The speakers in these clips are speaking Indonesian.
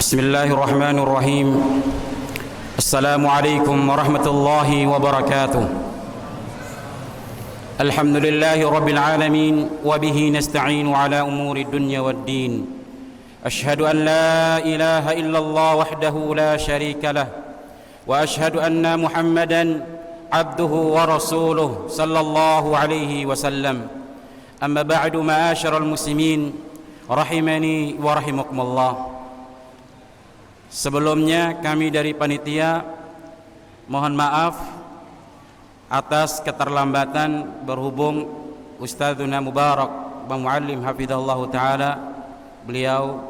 بسم الله الرحمن الرحيم. السلام عليكم ورحمة الله وبركاته. الحمد لله رب العالمين وبه نستعين على أمور الدنيا والدين. أشهد أن لا إله إلا الله وحده لا شريك له، وأشهد أن محمدا عبده ورسوله صلى الله عليه وسلم. أما بعد، معاشر المسلمين rahimani wa rahimakumullah. Sebelumnya kami dari panitia mohon maaf atas keterlambatan berhubung Ustadzuna Mubarak Bang Muallim hafizahullah taala beliau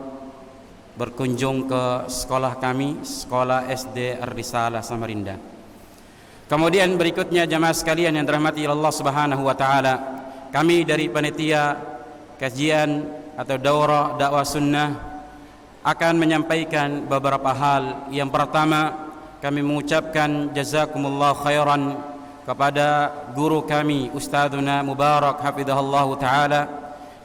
berkunjung ke sekolah kami, sekolah SD Ar-Risalah Samarinda. Kemudian berikutnya jamaah sekalian yang dirahmati Allah Subhanahu wa taala, kami dari panitia kajian atau daurah dakwah sunnah akan menyampaikan beberapa hal. Yang pertama, kami mengucapkan jazakumullah khairan kepada guru kami Ustadzuna Mubarak hafizahullah taala.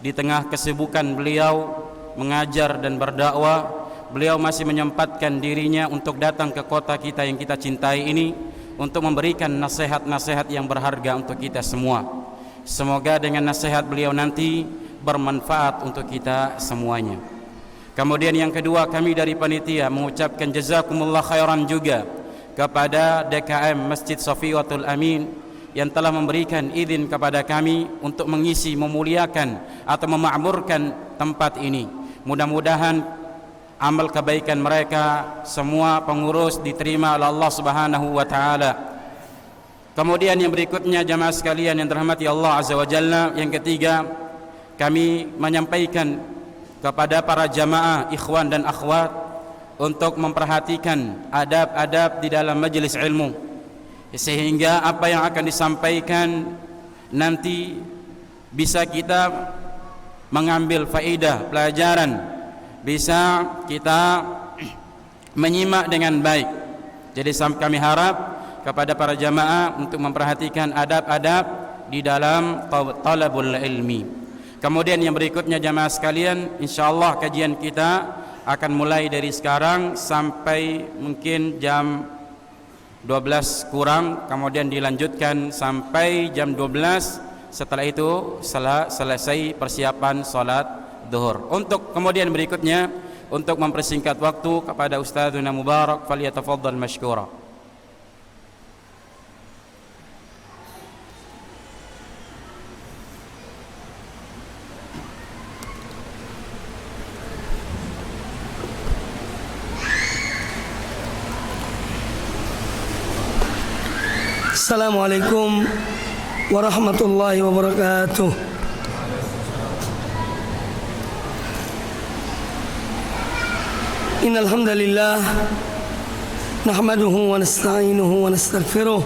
Di tengah kesibukan beliau mengajar dan berdakwah, beliau masih menyempatkan dirinya untuk datang ke kota kita yang kita cintai ini untuk memberikan nasihat-nasihat yang berharga untuk kita semua. Semoga dengan nasihat beliau nanti bermanfaat untuk kita semuanya. Kemudian yang kedua, kami dari panitia mengucapkan jazakumullah khairan juga kepada DKM Masjid Safiwatul Amin yang telah memberikan izin kepada kami untuk mengisi, memuliakan atau memakmurkan tempat ini. Mudah-mudahan amal kebaikan mereka semua pengurus diterima oleh Allah Subhanahu wa taala. Kemudian yang berikutnya jamaah sekalian yang dirahmati Allah Azza wa Jalla, yang ketiga, kami menyampaikan kepada para jamaah ikhwan dan akhwat untuk memperhatikan adab-adab di dalam majelis ilmu, sehingga apa yang akan disampaikan nanti bisa kita mengambil faedah pelajaran, bisa kita menyimak dengan baik. Jadi kami harap kepada para jamaah untuk memperhatikan adab-adab di dalam talabul ilmi. Kemudian yang berikutnya jamaah sekalian, insyaallah kajian kita akan mulai dari sekarang sampai mungkin jam 12 kurang, kemudian dilanjutkan sampai jam 12. Setelah itu selesai persiapan salat zuhur. Untuk kemudian berikutnya, untuk mempersingkat waktu, kepada Ustadzuna Mubarak, falyatafaddal mashkura. Assalamualaikum warahmatullahi wabarakatuh. Innal hamdalillah nahmaduhu wa nasta'inuhu wa nastaghfiruh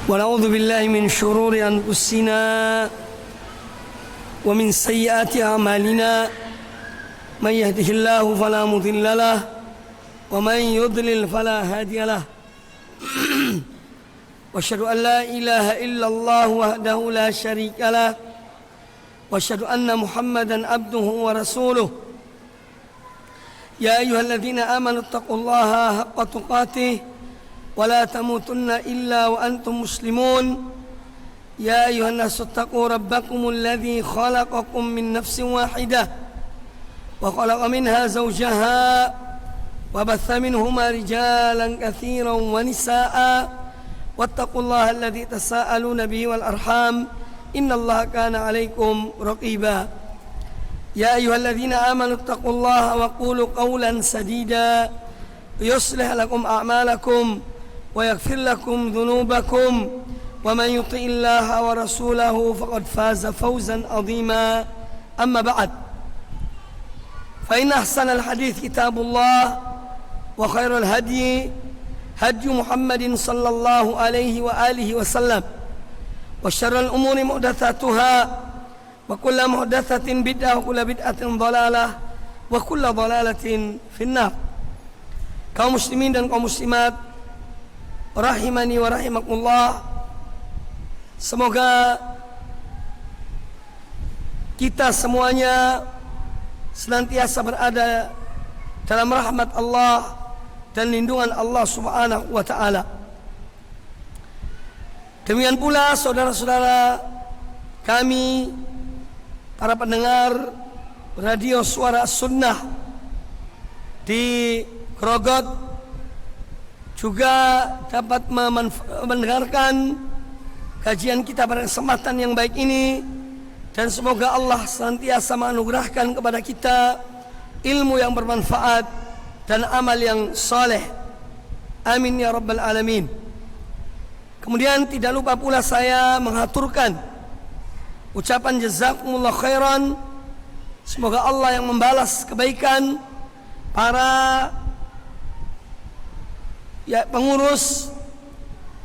wa na'udzu billahi min shururi anfusina wa min sayyiati a'malina. Man yahdihillahu fala mudilla lahu wa man yudlil fala hadiya lahu. وأشهد أن لا إله إلا الله وحده لا شريك له وأشهد أن محمدا عبده ورسوله. يا أيها الذين آمنوا اتقوا الله حق تقاته ولا تموتن إلا وأنتم مسلمون. يا أيها الناس اتقوا ربكم الذي خلقكم من نفس واحدة وخلق منها زوجها وبث منهما رجالا كثيرا ونساء واتقوا الله الذي تساءلون به والأرحام إن الله كان عليكم رقيبا. يا أيها الذين آمنوا اتقوا الله وقولوا قولا سديدا يصلح لكم أعمالكم ويغفر لكم ذنوبكم ومن يطع الله ورسوله فقد فاز فوزا عظيما. أما بعد، فإن أحسن الحديث كتاب الله وخير الهدي هدي محمد صلى الله عليه وآله وسلم وشر الأمور محدثاتها وكل محدثة بدعة وكل بدعة ضلالة وكل ضلالة في النار. Kaum muslimin dan kaum muslimat rahimani wa rahimakumullah, semoga kita semuanya senantiasa berada dalam rahmat Allah dan lindungan Allah Subhanahu wa taala. Demikian pula saudara-saudara kami, para pendengar radio Suara Sunnah di Grogot, juga dapat mendengarkan kajian kita pada kesempatan yang baik ini, dan semoga Allah senantiasa menganugerahkan kepada kita ilmu yang bermanfaat dan amal yang saleh. Amin ya rabbal alamin. Kemudian tidak lupa pula saya menghaturkan ucapan jazakumullah khairan. Semoga Allah yang membalas kebaikan para pengurus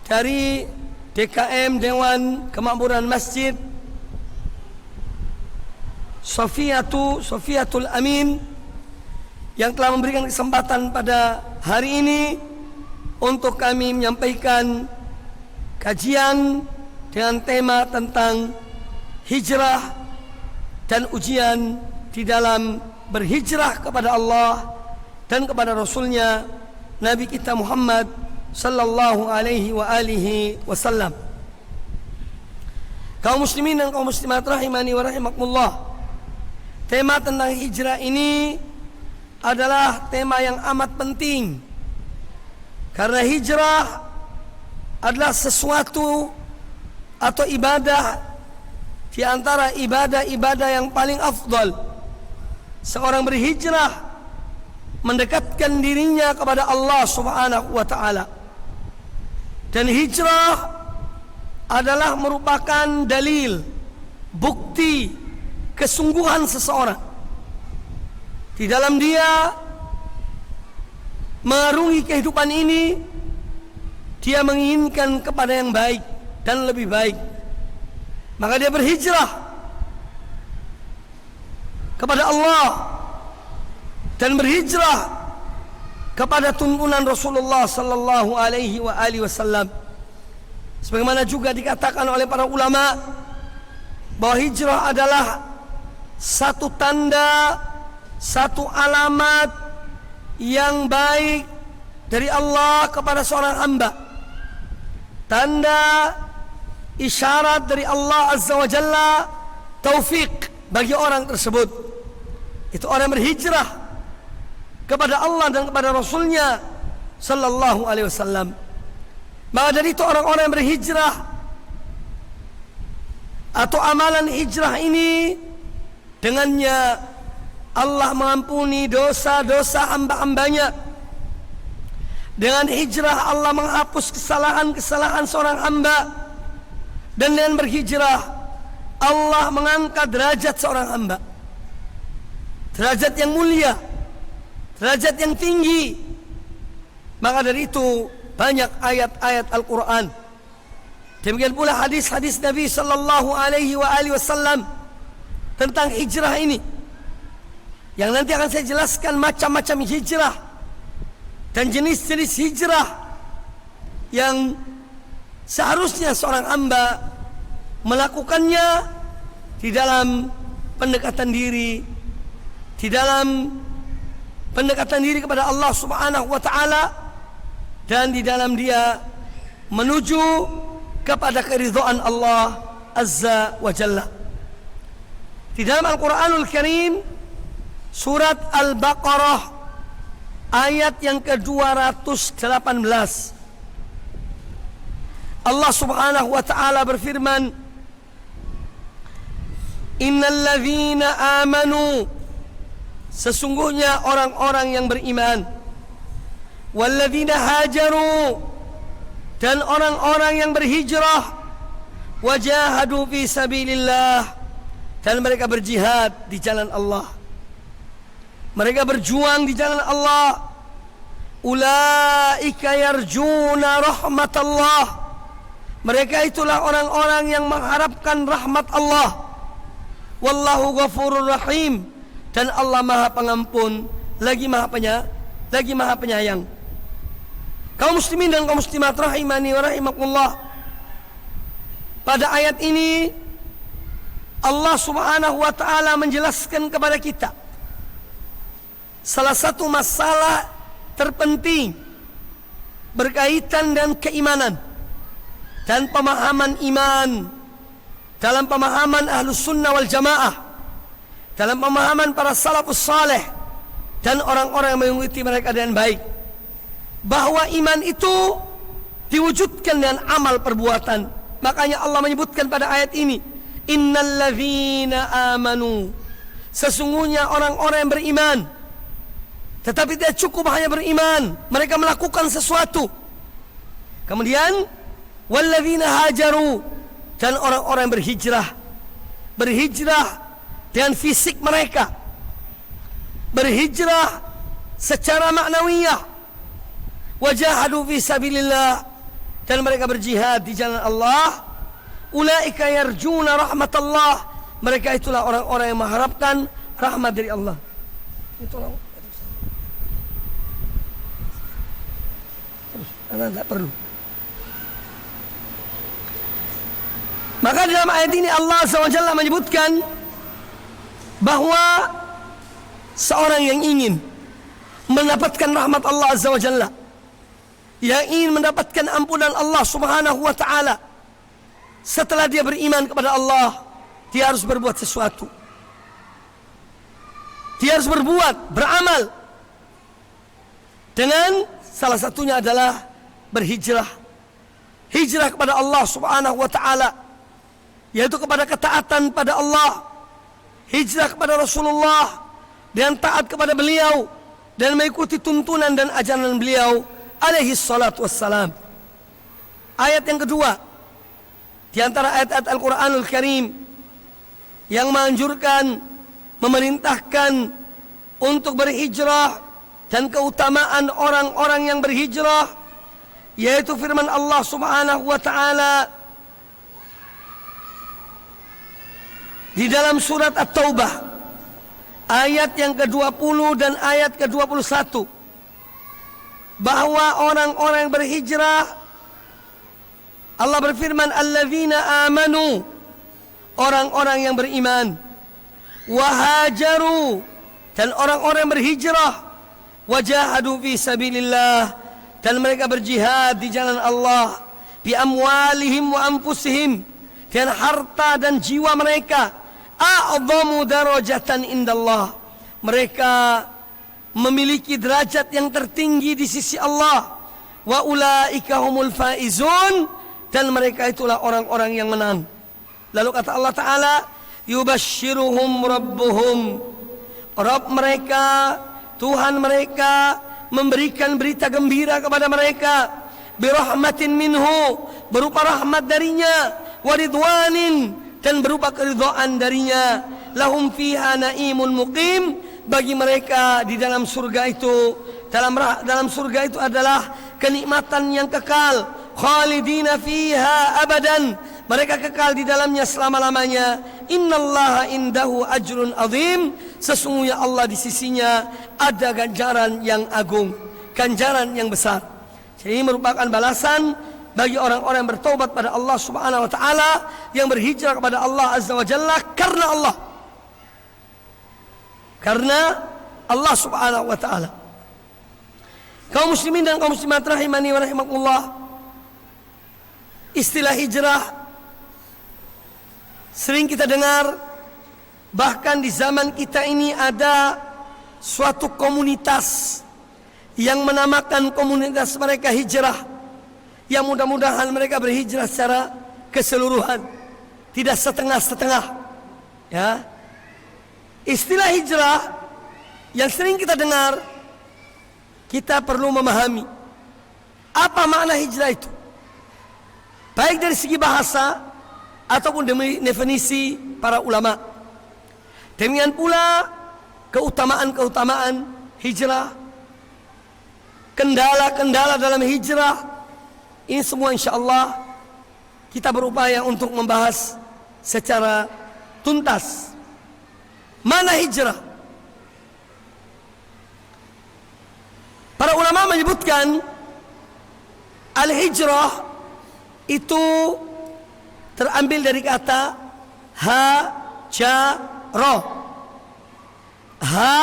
dari DKM Dewan Kemakmuran Masjid Sofiatul Amin yang telah memberikan kesempatan pada hari ini untuk kami menyampaikan kajian dengan tema tentang hijrah dan ujian di dalam berhijrah kepada Allah dan kepada Rasulnya Nabi kita Muhammad sallallahu alaihi wa alihi wasallam. Kaum muslimin dan kaum muslimat rahimani wa rahimakumullah, tema tentang hijrah ini adalah tema yang amat penting, karena hijrah adalah sesuatu atau ibadah di antara ibadah-ibadah yang paling afdal. Seorang berhijrah mendekatkan dirinya kepada Allah Subhanahu wa taala. Dan hijrah adalah merupakan dalil, bukti kesungguhan seseorang di dalam dia mengarungi kehidupan ini. Dia menginginkan kepada yang baik dan lebih baik, maka dia berhijrah kepada Allah dan berhijrah kepada tuntunan Rasulullah sallallahu alaihi wa alihi wasallam. Sebagaimana juga dikatakan oleh para ulama bahwa hijrah adalah satu tanda, satu alamat yang baik dari Allah kepada seorang hamba. Tanda isyarat dari Allah Azza wa Jalla, taufik bagi orang tersebut. Itu orang berhijrah kepada Allah dan kepada Rasulnya sallallahu alaihi wasallam. Maka dari itu orang-orang yang berhijrah atau amalan hijrah ini, dengannya Allah mengampuni dosa-dosa hamba-hambanya. Dengan hijrah Allah menghapus kesalahan-kesalahan seorang hamba. Dan dengan berhijrah Allah mengangkat derajat seorang hamba, derajat yang mulia, derajat yang tinggi. Maka dari itu banyak ayat-ayat Al-Quran, demikian pula hadis-hadis Nabi sallallahu alaihi wasallam tentang hijrah ini, yang nanti akan saya jelaskan macam-macam hijrah dan jenis-jenis hijrah yang seharusnya seorang hamba melakukannya di dalam pendekatan diri, di dalam pendekatan diri kepada Allah Subhanahu wa taala, dan di dalam dia menuju kepada keridhaan Allah Azza wa Jalla. Di dalam Al-Quranul Karim, surat Al-Baqarah ayat yang ke-218, Allah Subhanahu wa taala berfirman, innal ladzina amanu, sesungguhnya orang-orang yang beriman, walladzina hajaru, dan orang-orang yang berhijrah, wajahadu fi sabilillah, dan mereka berjihad di jalan Allah, mereka berjuang di jalan Allah, ulaika yarjuna rahmatallah, mereka itulah orang-orang yang mengharapkan rahmat Allah, wallahu ghafurur rahim, dan Allah Maha Pengampun lagi Maha Penyayang. Kaum muslimin dan kaum muslimat rahimani wa rahimakumullah, pada ayat ini Allah Subhanahu wa taala menjelaskan kepada kita salah satu masalah terpenting berkaitan dengan keimanan dan pemahaman iman dalam pemahaman Ahlus Sunnah wal Jamaah, dalam pemahaman para salafus saleh dan orang-orang yang mengikuti mereka dengan baik, bahwa iman itu diwujudkan dengan amal perbuatan. Makanya Allah menyebutkan pada ayat ini, innalladzina amanu, sesungguhnya orang-orang yang beriman. Tetapi tidak cukup hanya beriman, mereka melakukan sesuatu. Kemudian walladzina hajaru, dan orang-orang yang berhijrah dengan fisik mereka, berhijrah secara maknawiyah, wajahadu fi sabilillah, dan mereka berjihad di jalan Allah. Ulaika yarjuna rahmatallah, mereka itulah orang-orang yang mengharapkan rahmat dari Allah. Itulah. Anda tidak perlu. Maka dalam ayat ini Allah SWT menyebutkan bahwa seorang yang ingin mendapatkan rahmat Allah Azza wa Jalla, yang ingin mendapatkan ampunan Allah Subhanahu wa ta'ala, setelah dia beriman kepada Allah, dia harus berbuat sesuatu. Dia harus beramal. Dengan salah satunya adalah berhijrah. Hijrah kepada Allah Subhanahu wa ta'ala, yaitu kepada ketaatan pada Allah. Hijrah kepada Rasulullah dan taat kepada beliau dan mengikuti tuntunan dan ajaran beliau alaihi salatu wassalam. Ayat yang kedua di antara ayat-ayat Al-Quranul Karim yang menganjurkan, memerintahkan untuk berhijrah dan keutamaan orang-orang yang berhijrah, yaitu firman Allah Subhanahu wa ta'ala di dalam surat At-Taubah ayat yang ke-20 dan ayat ke-21, bahwa orang-orang yang berhijrah, Allah berfirman, alladzina amanu, orang-orang yang beriman, wahajaru, dan orang-orang yang berhijrah, wajahadu fi sabilillah, dan mereka berjihad di jalan Allah, bi amwalihim wa anfusihim, dan harta dan jiwa mereka, a'zamu darajatan indallah, mereka memiliki derajat yang tertinggi di sisi Allah. Wa ulaika humul faizun, dan mereka itulah orang-orang yang menang. Lalu kata Allah Ta'ala, yubashshiruhum rabbuhum, Rabb mereka, Tuhan mereka memberikan berita gembira kepada mereka, birahmatin minhu, berupa rahmat darinya, waridwanin, dan berupa keridhaan darinya, lahum fiha naimun muqim, bagi mereka di dalam surga itu, dalam surga itu adalah kenikmatan yang kekal, khalidina fiha abadan, mereka kekal di dalamnya selama-lamanya. Innallaha indahu ajrun azim, sesungguhnya Allah di sisinya ada ganjaran yang agung, ganjaran yang besar. Jadi ini merupakan balasan bagi orang-orang yang bertobat pada Allah Subhanahu wa ta'ala, yang berhijrah kepada Allah Azza wa Jalla karena Allah, karena Allah Subhanahu wa ta'ala. Kaum muslimin dan kaum muslimat rahimani wa rahimakumullah, istilah hijrah sering kita dengar. Bahkan di zaman kita ini ada suatu komunitas yang menamakan komunitas mereka hijrah, yang mudah-mudahan mereka berhijrah secara keseluruhan, tidak setengah-setengah. Ya, istilah hijrah yang sering kita dengar, kita perlu memahami apa makna hijrah itu, baik dari segi bahasa ataupun definisi para ulama. Demikian pula keutamaan-keutamaan hijrah, kendala-kendala dalam hijrah. Ini semua insyaallah kita berupaya untuk membahas secara tuntas. Mana hijrah? Para ulama menyebutkan al-hijrah itu terambil dari kata hajara. Ha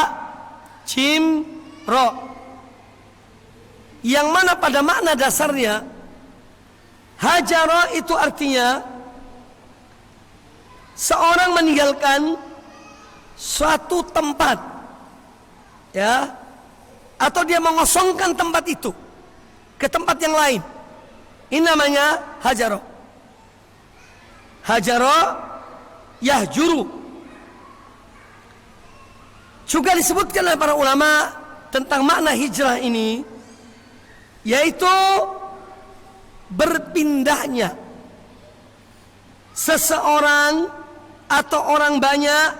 jim, ro. Yang mana pada makna dasarnya hajara itu artinya seorang meninggalkan suatu tempat, ya, atau dia mengosongkan tempat itu ke tempat yang lain. Ini namanya hajara. Hajara yahjuru. Juga disebutkan oleh para ulama tentang makna hijrah ini, yaitu berpindahnya seseorang atau orang banyak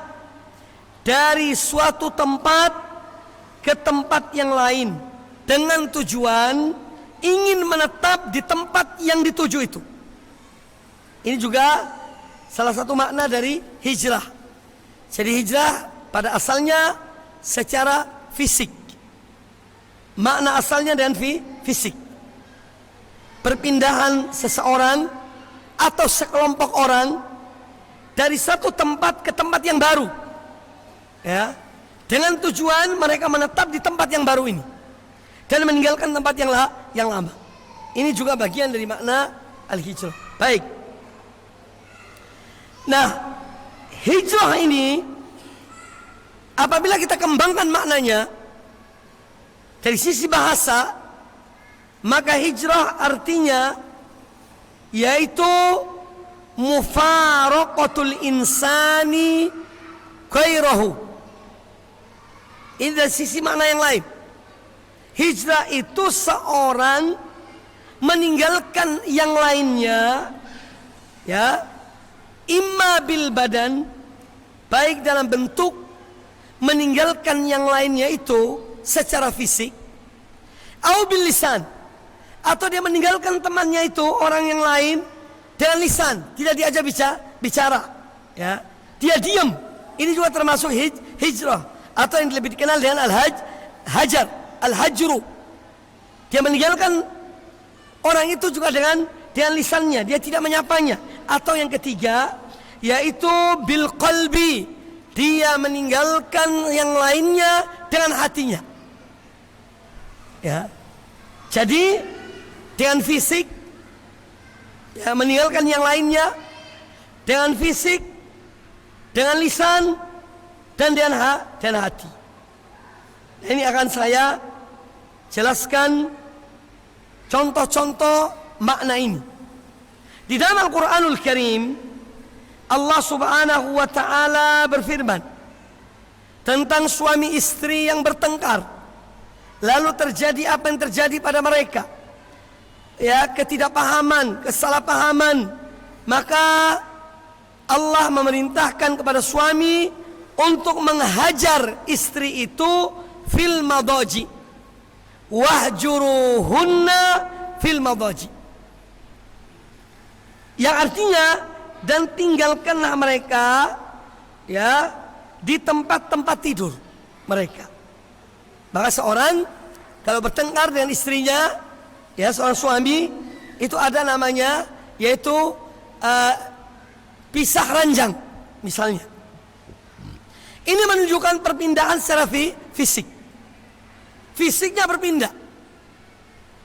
dari suatu tempat ke tempat yang lain dengan tujuan ingin menetap di tempat yang dituju itu. Ini juga salah satu makna dari hijrah. Jadi hijrah pada asalnya secara fisik. Makna asalnya dan fisik. Perpindahan seseorang atau sekelompok orang dari satu tempat ke tempat yang baru, ya, dengan tujuan mereka menetap di tempat yang baru ini dan meninggalkan tempat yang lama. Ini juga bagian dari makna al-hijrah. Baik. Nah, hijrah ini apabila kita kembangkan maknanya dari sisi bahasa, maka hijrah artinya yaitu mufaraqatul insani ghairahu. Ini dari sisi makna yang lain. Hijrah itu seorang meninggalkan yang lainnya, ya, imma bil badan, baik dalam bentuk meninggalkan yang lainnya itu secara fisik, au bil lisan, atau dia meninggalkan temannya itu orang yang lain dengan lisan, tidak diajak bicara, ya, dia diam. Ini juga termasuk hijrah, atau yang lebih dikenal dengan al-hajar, al-hajru. Dia meninggalkan orang itu juga dengan lisannya, dia tidak menyapanya. Atau yang ketiga yaitu bil qalbi, dia meninggalkan yang lainnya dengan hatinya, ya. Jadi dengan fisik, ya, meninggalkan yang lainnya dengan fisik, dengan lisan, dan dengan hati. Ini akan saya jelaskan contoh-contoh makna ini. Di dalam Al-Quranul Karim, Allah Subhanahu wa ta'ala berfirman tentang suami istri yang bertengkar, lalu terjadi apa yang terjadi pada mereka, ya, ketidakpahaman, kesalahpahaman. Maka Allah memerintahkan kepada suami untuk menghajar istri itu fil madaji, wahjuruhunna fil madaji, yang artinya dan tinggalkanlah mereka, ya, di tempat-tempat tidur mereka. Maka seorang kalau bertengkar dengan istrinya, ya, seorang suami itu ada namanya yaitu pisah ranjang misalnya. Ini menunjukkan perpindahan secara fisik. Fisiknya berpindah,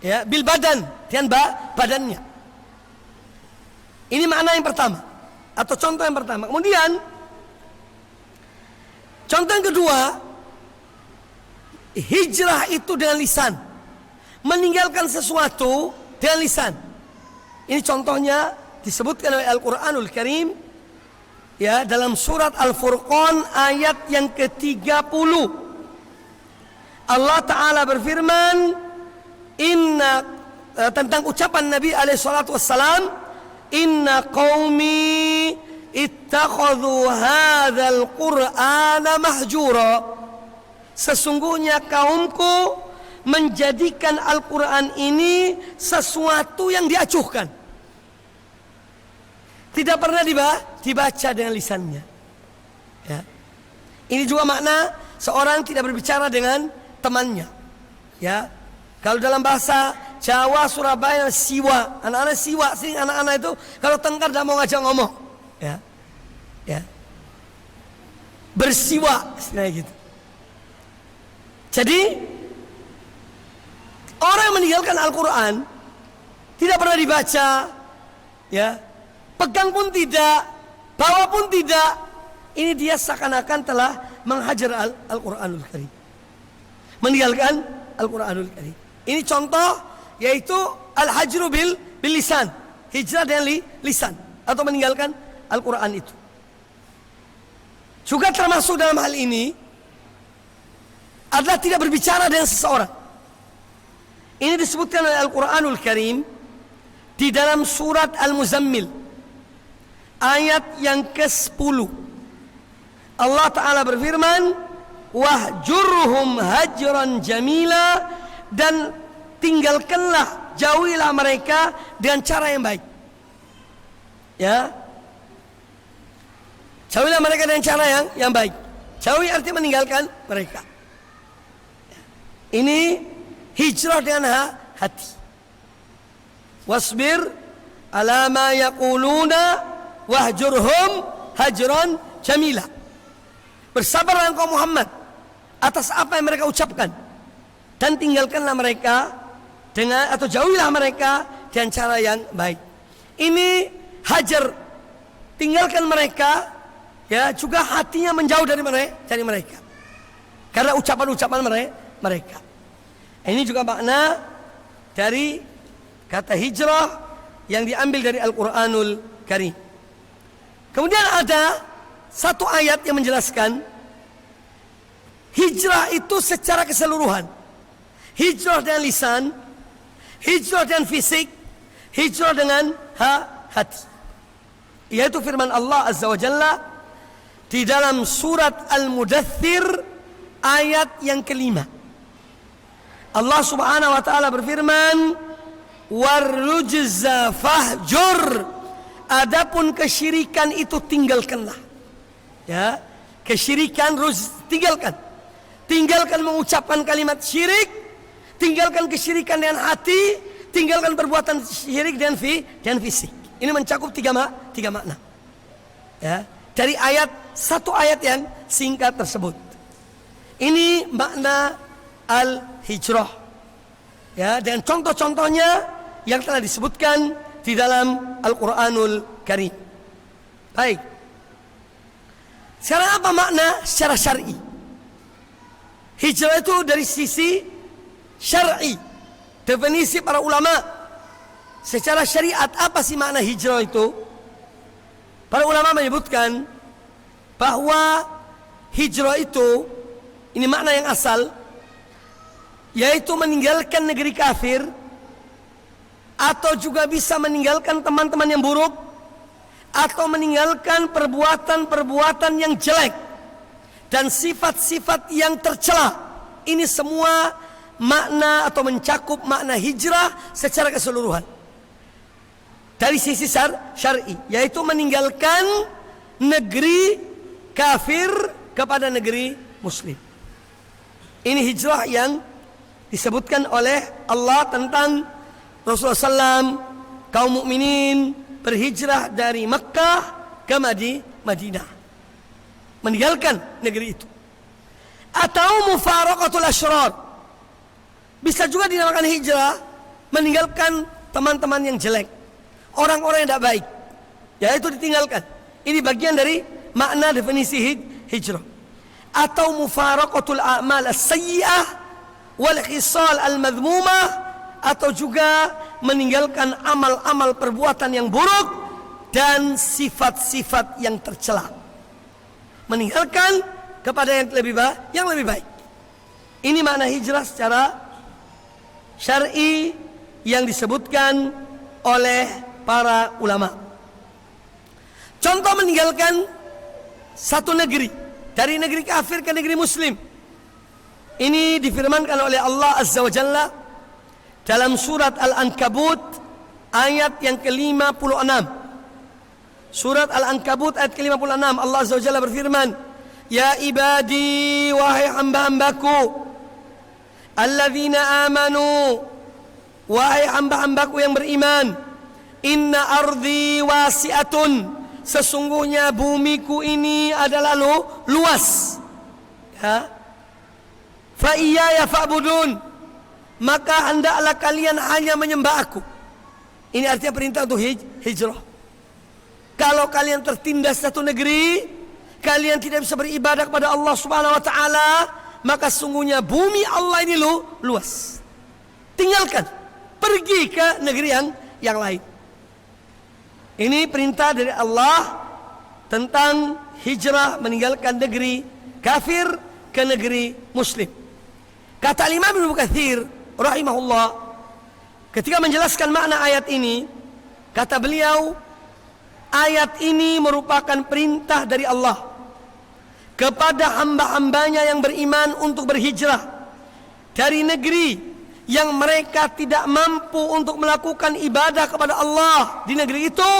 ya, bil badan, dengan badannya. Ini makna yang pertama atau contoh yang pertama. Kemudian contoh yang kedua, hijrah itu dengan lisan, meninggalkan sesuatu dengan lisan. Ini contohnya disebutkan oleh Al-Quranul Karim, ya, dalam surat Al-Furqan ayat yang ke-30. Allah Ta'ala berfirman tentang ucapan Nabi SAW, inna qaumi ittakhadhu hadzal qur'ana mahjura. Sesungguhnya kaumku menjadikan Al-Quran ini sesuatu yang diacuhkan, tidak pernah dibaca dengan lisannya, ya. Ini juga makna seorang tidak berbicara dengan temannya, ya. Kalau dalam bahasa Jawa, Surabaya, siwa, anak-anak siwa, sing anak-anak itu kalau tengkar tidak mau ngajak ngomong, ya, ya, bersiwa, istilahnya gitu. Jadi orang yang meninggalkan Al-Quran, tidak pernah dibaca, ya, pegang pun tidak, bawa pun tidak, ini dia seakan-akan telah menghajar Al-Quranul Karim, meninggalkan Al-Quranul Karim. Ini contoh, yaitu al-hajru bil lisan, hijrah dengan lisan, atau meninggalkan Al-Quran itu. Juga termasuk dalam hal ini adalah tidak berbicara dengan seseorang. Ini disebutkan oleh Al-Quranul Karim di dalam surat Al-Muzammil ayat yang ke-10. Allah Ta'ala berfirman, wahjurhum hajran jamila, dan tinggalkanlah, jauhilah mereka dengan cara yang baik. Ya, jauhilah mereka dengan cara yang baik. Jauhi artinya meninggalkan mereka. Ini hijrah dengan hati. Wasbir ala ma yaquluna wahjurhum hajran jamila. Bersabarlah engkau Muhammad atas apa yang mereka ucapkan, dan tinggalkanlah mereka dengan, atau jauhilah mereka dengan cara yang baik. Ini hajar, tinggalkan mereka, ya, juga hatinya menjauh dari mereka karena ucapan-ucapan mereka. Ini juga makna dari kata hijrah yang diambil dari Al-Quranul Karim. Kemudian ada satu ayat yang menjelaskan hijrah itu secara keseluruhan. Hijrah dengan lisan, hijrah dengan fisik, hijrah dengan hati. Yaitu firman Allah Azza wa Jalla di dalam surat Al-Mudaththir ayat yang ke-5. Allah Subhanahu wa taala berfirman, warrujza fahjur, adapun kesyirikan itu tinggalkanlah. Ya, kesyirikan tinggalkan. Tinggalkan mengucapkan kalimat syirik, tinggalkan kesyirikan dengan hati, tinggalkan perbuatan syirik dan fisik. Ini mencakup tiga makna. Ya, dari satu ayat yang singkat tersebut. Ini makna al-hijrah. Ya, dan contoh-contohnya yang telah disebutkan di dalam Al-Quranul Karim. Baik. Sekarang apa makna secara syar'i? Hijrah itu dari sisi syar'i. Definisi para ulama secara syariat, apa sih makna hijrah itu? Para ulama menyebutkan bahwa hijrah itu, ini makna yang asal, yaitu meninggalkan negeri kafir, atau juga bisa meninggalkan teman-teman yang buruk, atau meninggalkan perbuatan-perbuatan yang jelek dan sifat-sifat yang tercela. Ini semua makna atau mencakup makna hijrah secara keseluruhan dari sisi syar'i, yaitu meninggalkan negeri kafir kepada negeri muslim. Ini hijrah yang disebutkan oleh Allah tentang Rasulullah SAW, kaum mukminin berhijrah dari Makkah ke Madinah, meninggalkan negeri itu. Atau mufaraqatul asyrar, bisa juga dinamakan hijrah, meninggalkan teman-teman yang jelek, orang-orang yang tidak baik, yaitu ditinggalkan. Ini bagian dari makna definisi hijrah. Atau mufaraqatul a'mal as-sayyi'ah wal khisal al-madhmumah, atau juga meninggalkan amal-amal perbuatan yang buruk dan sifat-sifat yang tercela. Meninggalkan kepada yang lebih baik. Ini makna hijrah secara syar'i yang disebutkan oleh para ulama. Contoh meninggalkan satu negeri, dari negeri kafir ke negeri muslim. Ini difirmankan oleh Allah Azza wa Jalla dalam surat Al-Ankabut ayat yang ke-56. Surat Al-Ankabut ayat ke-56, Allah Azza wa Jalla berfirman, ya ibadi, wahai hamba-hambaku, alladzina amanu, wahai hamba-hambaku yang beriman, inna ardi wasi'atun, sesungguhnya bumiku ini adalah luas. Ya, fa iyaya fa'budun, maka hendaklah kalian hanya menyembah aku. Ini artinya perintah untuk hijrah. Kalau kalian tertindas satu negeri, kalian tidak bisa beribadah kepada Allah Subhanahu wa taala, maka sungguhnya bumi Allah ini luas. Tinggalkan, pergi ke negeri yang lain. Ini perintah dari Allah tentang hijrah, meninggalkan negeri kafir ke negeri muslim. Kata Imam Ibnu Katsir rahimahullah, ketika menjelaskan makna ayat ini, kata beliau, ayat ini merupakan perintah dari Allah kepada hamba-hambanya yang beriman untuk berhijrah dari negeri yang mereka tidak mampu untuk melakukan ibadah kepada Allah di negeri itu,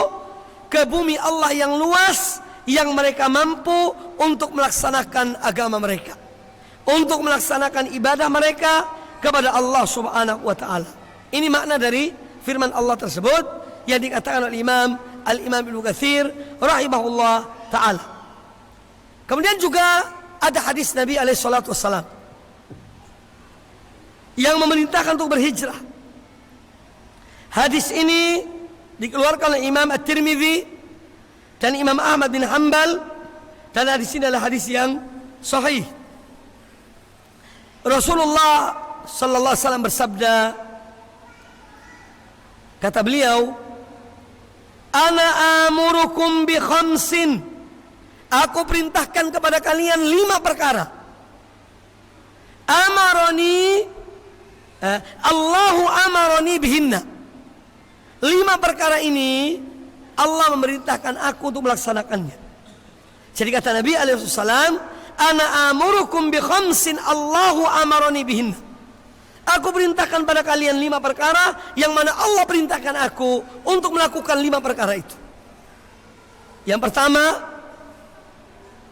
ke bumi Allah yang luas, yang mereka mampu untuk melaksanakan agama mereka, untuk melaksanakan ibadah mereka kepada Allah Subhanahu wa taala. Ini makna dari firman Allah tersebut yang dikatakan oleh Al-Imam Ibnu Katsir rahimahullah taala. Kemudian juga ada hadis Nabi alaihi salatu wassalam yang memerintahkan untuk berhijrah. Hadis ini dikeluarkan oleh Imam At-Tirmidzi dan Imam Ahmad bin Hanbal, dan hadis ini adalah hadis yang sahih. Rasulullah sallallahu alaihi wasallam bersabda, kata beliau, ana amurukum bi khamsin, aku perintahkan kepada kalian 5 perkara. Allahu amaroni bihinna. 5 perkara ini Allah memerintahkan aku untuk melaksanakannya. Jadi kata Nabi alaihi wasallam, ana amurukum bi khamsin Allahu amaroni bihinna. Aku perintahkan pada kalian 5 perkara yang mana Allah perintahkan aku untuk melakukan 5 perkara itu. Yang pertama,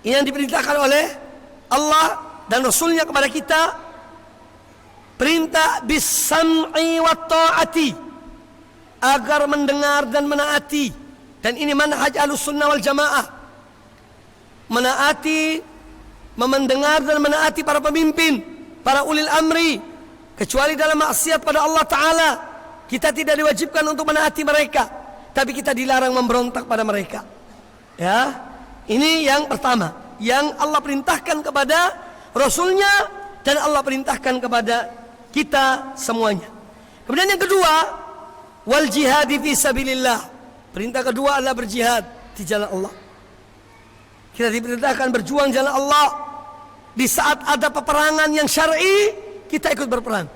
yang diperintahkan oleh Allah dan Rasulnya kepada kita, perintah bis-sam'i wa ta'ati, agar mendengar dan menaati. Dan ini manhaj Ahlussunnah wal Jamaah, menaati, mendengar dan menaati para pemimpin, para ulil amri, kecuali dalam maksiat pada Allah Ta'ala. Kita tidak diwajibkan untuk menaati mereka, tapi kita dilarang memberontak pada mereka. Ya, ini yang pertama, yang Allah perintahkan kepada Rasulnya dan Allah perintahkan kepada kita semuanya. Kemudian yang kedua, wal jihadi fi sabilillah. Perintah kedua adalah berjihad di jalan Allah. Kita diperintahkan berjuang jalan Allah. Di saat ada peperangan yang syar'i, kita ikut berperang.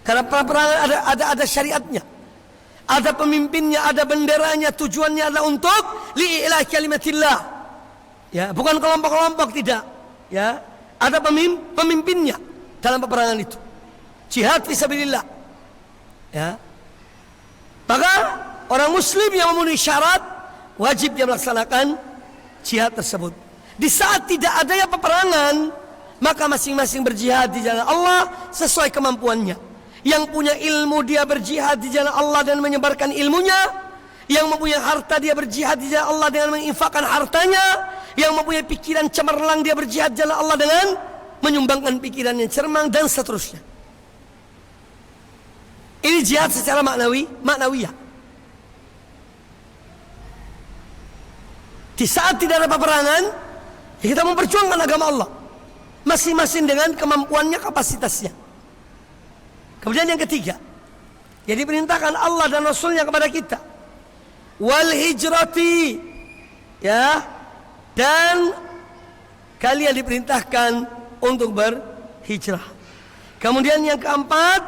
Karena peperangan ada syariatnya, ada pemimpinnya, ada benderanya. Tujuannya adalah untuk li'ilah kalimatillah. Ya, bukan kelompok-kelompok, tidak. Ya, ada pemimpinnya dalam peperangan itu. Jihad fisabilillah. Ya. Maka orang muslim yang memenuhi syarat wajib dia melaksanakan jihad tersebut. Di saat tidak adanya peperangan, maka masing-masing berjihad di jalan Allah sesuai kemampuannya. Yang punya ilmu dia berjihad di jalan Allah dan menyebarkan ilmunya. Yang mempunyai harta dia berjihad di jalan Allah dengan menginfakkan hartanya. Yang mempunyai pikiran cemerlang dia berjihad di jalan Allah dengan menyumbangkan pikiran yang cermang, dan seterusnya. Ini jihad secara maknawiyah. Di saat tidak ada peperangan, kita memperjuangkan agama Allah, masing-masing dengan kemampuannya, kapasitasnya. Kemudian yang ketiga, jadi perintahkan Allah dan Rasulnya kepada kita, wal hijrati, ya, dan kalian diperintahkan untuk berhijrah. Kemudian yang keempat,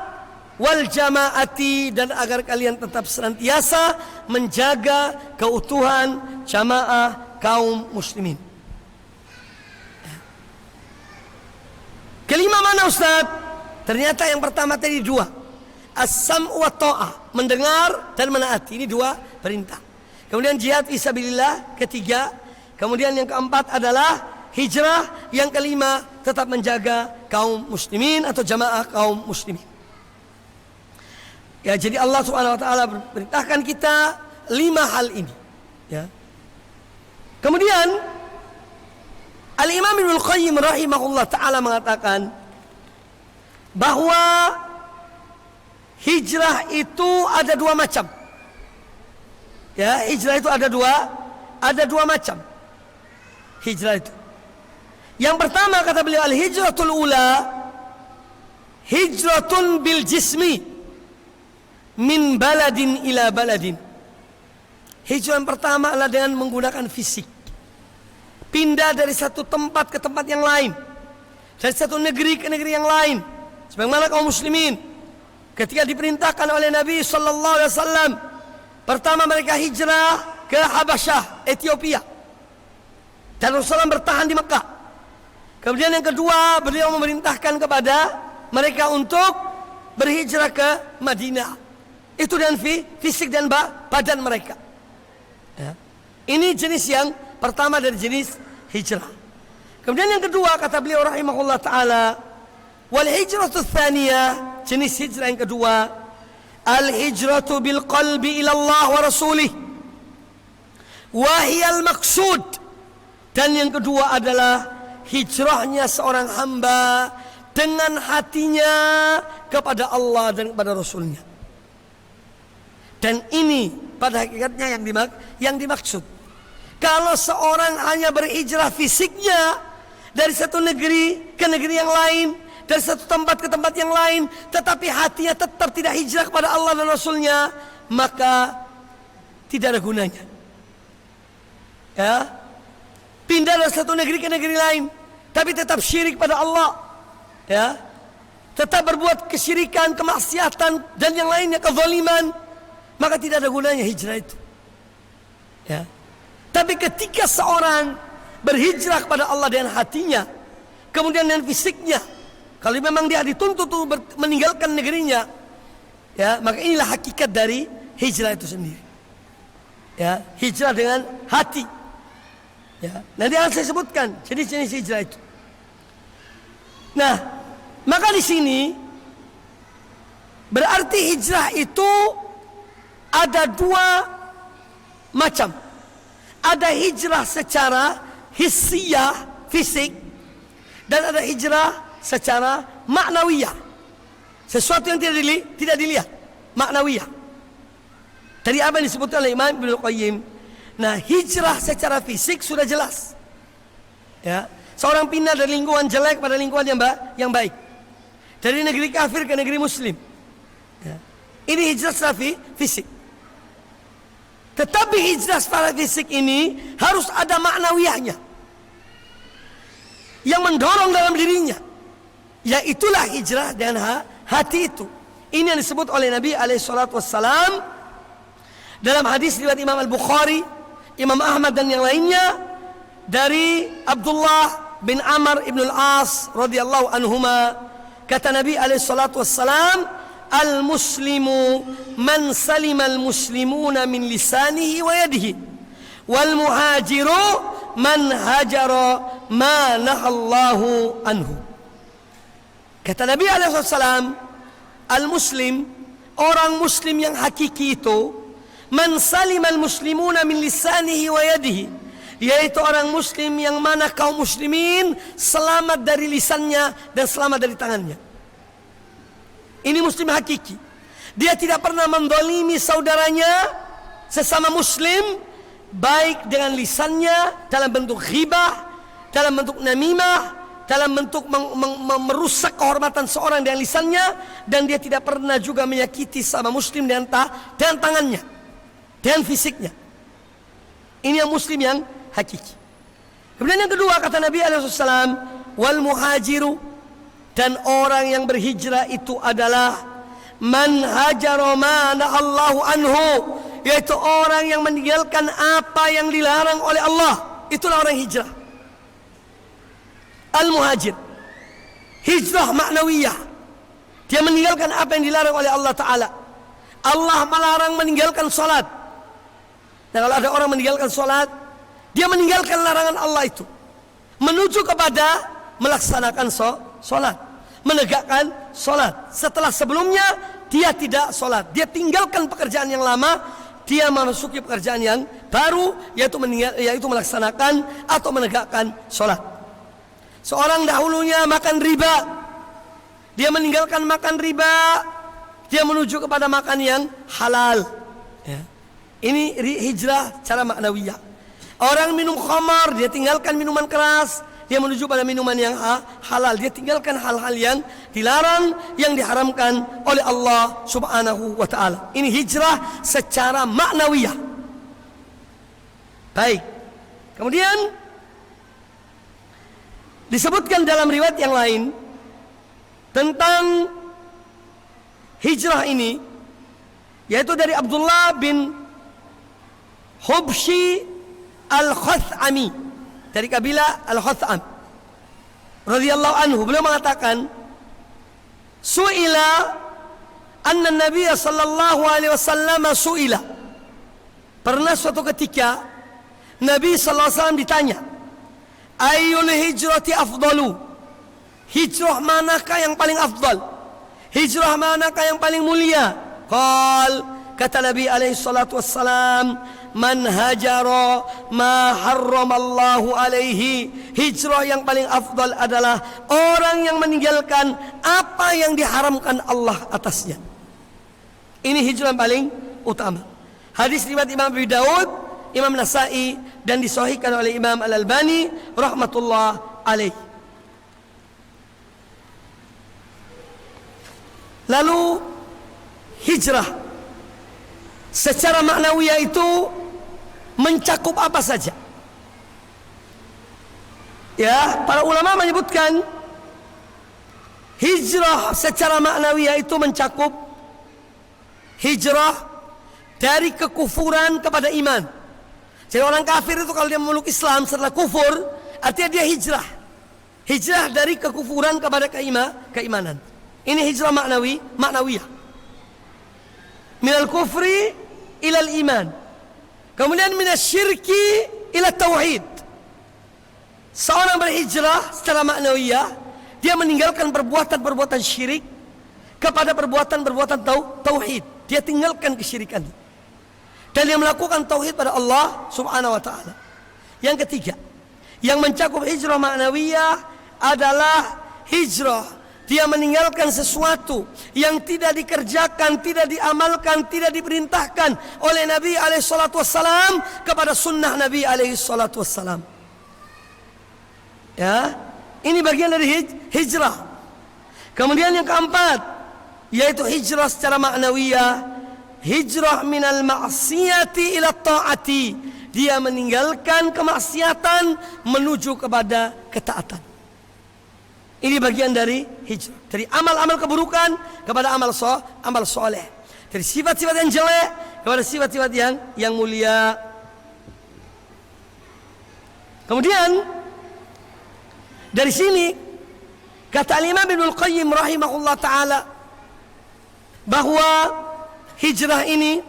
wal jamaati, dan agar kalian tetap senantiasa menjaga keutuhan jamaah kaum muslimin. Kelima mana Ustaz? Ternyata yang pertama tadi 2, as-sam'u wa ta'ah, mendengar dan menaati. Ini 2 perintah. Kemudian jihad fisabilillah ketiga. Kemudian yang keempat adalah hijrah. Yang kelima, tetap menjaga kaum muslimin atau jamaah kaum muslimin. Ya, jadi Allah Subhanahu wa taala perintahkan kita 5 hal ini. Ya. Kemudian Al-Imam Ibnul Qayyim rahimahullah ta'ala mengatakan bahwa hijrah itu ada dua macam. Ya, hijrah itu ada dua macam. Hijrah itu. Yang pertama kata beliau, al-hijratul ula hijratun bil jismi min baladin ila baladin. Hijrah yang pertama adalah dengan menggunakan fisik. Pindah dari satu tempat ke tempat yang lain, dari satu negeri ke negeri yang lain. Sebagaimana kaum muslimin ketika diperintahkan oleh Nabi sallallahu alaihi wasallam, pertama mereka hijrah ke Habasyah, Ethiopia. Dan Rasulullah bertahan di Mekah. Kemudian yang kedua, beliau memerintahkan kepada mereka untuk berhijrah ke Madinah. Itu dengan fisik dan badan mereka. Ya. Ini jenis yang pertama dari jenis hijrah. Kemudian yang kedua kata beliau rahimahullah ta'ala, wal hijratu tsaniyah, jenis hijrah yang kedua, al hijratu bil qalbi ila Allah wa rasulih wa hiya al maqsud. Dan yang kedua adalah hijrahnya seorang hamba dengan hatinya kepada Allah dan kepada Rasulnya. Dan ini pada hakikatnya yang dimaksud. Kalau seorang hanya berhijrah fisiknya dari satu negeri ke negeri yang lain, dari satu tempat ke tempat yang lain, tetapi hatinya tetap tidak hijrah kepada Allah dan Rasulnya, maka tidak ada gunanya. Ya, pindah dari satu negeri ke negeri lain, tapi tetap syirik pada Allah, ya, tetap berbuat kesyirikan, kemaksiatan dan yang lainnya, kezaliman, maka tidak ada gunanya hijrah itu. Ya. Tapi ketika seorang berhijrah kepada Allah dengan hatinya, kemudian dengan fisiknya, kalau memang dia dituntut untuk meninggalkan negerinya, ya, maka inilah hakikat dari hijrah itu sendiri. Ya, hijrah dengan hati. Ya, nanti akan saya sebutkan jenis-jenis hijrah itu. Nah, maka di sini berarti hijrah itu ada dua macam. Ada hijrah secara hissiyah, fisik, dan ada hijrah secara maknawiyah, sesuatu yang tidak dilihat, maknawiyah. Dari apa yang disebutkan oleh Imam Ibnul Qayyim. Nah, hijrah secara fisik sudah jelas. Ya, seorang pindah dari lingkungan jelek pada lingkungan yang baik, dari negeri kafir ke negeri muslim. Ya. Ini hijrah secara fisik. Tetapi hijrah secara fisik ini harus ada maknawiyahnya yang mendorong dalam dirinya. Yaitulah hijrah dengan hati itu. Ini yang disebut oleh Nabi SAW dalam hadis riwayat Imam Al-Bukhari, Imam Ahmad dan yang lainnya, dari Abdullah bin Amr ibn al-As radhiyallahu anhuma, kata Nabi SAW, al-muslimu man salima al-muslimuna min lisanihi wa yadihi, wal muhajiru man hajara ma nahallahu anhu. Kata Nabi SAW, al-muslim, orang muslim yang hakiki itu, man salima al-muslimuna min lisanihi wa yadihi, yaitu orang muslim yang mana kaum muslimin selamat dari lisannya dan selamat dari tangannya. Ini muslim hakiki. Dia tidak pernah mendolimi saudaranya sesama muslim, baik dengan lisannya dalam bentuk ghibah, dalam bentuk namimah, dalam bentuk merusak kehormatan seorang dengan lisannya, dan dia tidak pernah juga menyakiti sama muslim dengan tangannya, dengan fisiknya. Ini yang muslim yang hakiki. Kemudian yang kedua kata Nabi SAW, wal muhajiru, dan orang yang berhijrah itu adalah man hajara ma nahallahu anhu, yaitu orang yang meninggalkan apa yang dilarang oleh Allah. Itulah orang hijrah. Al-muhajir, hijrah maknawiyah, dia meninggalkan apa yang dilarang oleh Allah Ta'ala. Allah melarang meninggalkan salat. Nah, kalau ada orang meninggalkan salat, dia meninggalkan larangan Allah itu, menuju kepada melaksanakan salat, menegakkan salat. Setelah sebelumnya dia tidak salat, dia tinggalkan pekerjaan yang lama, dia memasuki pekerjaan yang baru, yaitu melaksanakan atau menegakkan salat. Seorang dahulunya makan riba, dia meninggalkan makan riba, dia menuju kepada makan yang halal. Ya. Ini hijrah secara maknawiyah. Orang minum khamar, dia tinggalkan minuman keras, dia menuju pada minuman yang halal. Dia tinggalkan hal-hal yang dilarang, yang diharamkan oleh Allah Subhanahu wa ta'ala. Ini hijrah secara maknawiyah. Baik. Kemudian disebutkan dalam riwayat yang lain tentang hijrah ini, yaitu dari Abdullah bin Hubshi Al-Khathami, dari kabilah Al-Khatham radhiyallahu anhu. Beliau mengatakan, su'ila anna Nabi sallallahu alaihi wasallam su'ila. Pernah suatu ketika Nabi sallallahu alaihi wasallam ditanya, ayyul hijrati afdalu? Hijrah manakah yang paling afdal? Hijrah manakah yang paling mulia? Kata Nabi alaihi salatu wassalam, man hajara ma harramallahu alaihi. Hijrah yang paling afdal adalah orang yang meninggalkan apa yang diharamkan Allah atasnya. Ini hijrah yang paling utama. Hadis riwayat Imam Abi Daud, Imam Nasai, dan disahihkan oleh Imam Al-Albani rahmatullah alaih. Lalu hijrah secara maknawiyah itu mencakup apa saja? Ya, para ulama menyebutkan hijrah secara maknawiyah itu mencakup hijrah dari kekufuran kepada iman. Jadi orang kafir itu kalau dia memeluk Islam setelah kufur, artinya dia hijrah. Hijrah dari kekufuran kepada keimanan. Ini hijrah maknawiyah. Minal kufri ilal iman. Kemudian minasyirki ila tauhid. Seorang berhijrah secara maknawiyah, dia meninggalkan perbuatan-perbuatan syirik kepada perbuatan-perbuatan tauhid. Dia tinggalkan kesyirikan dan dia melakukan tauhid pada Allah Subhanahu wa ta'ala. Yang ketiga, yang mencakup hijrah maknawiyah adalah hijrah, dia meninggalkan sesuatu yang tidak dikerjakan, tidak diamalkan, tidak diperintahkan oleh Nabi alaihissalam kepada sunnah Nabi alaihissalam. Ya, ini bagian dari hijrah. Kemudian yang keempat, yaitu hijrah secara maknawiyah, hijrah minal ma'siyati ila ta'ati. Dia meninggalkan kemaksiatan menuju kepada ketaatan. Ini bagian dari hijrah, dari amal-amal keburukan kepada amal soleh, dari sifat-sifat yang jelek kepada sifat-sifat yang mulia. Kemudian dari sini kata Imam Ibnul Qayyim rahimahullah taala bahwa hijrah ini,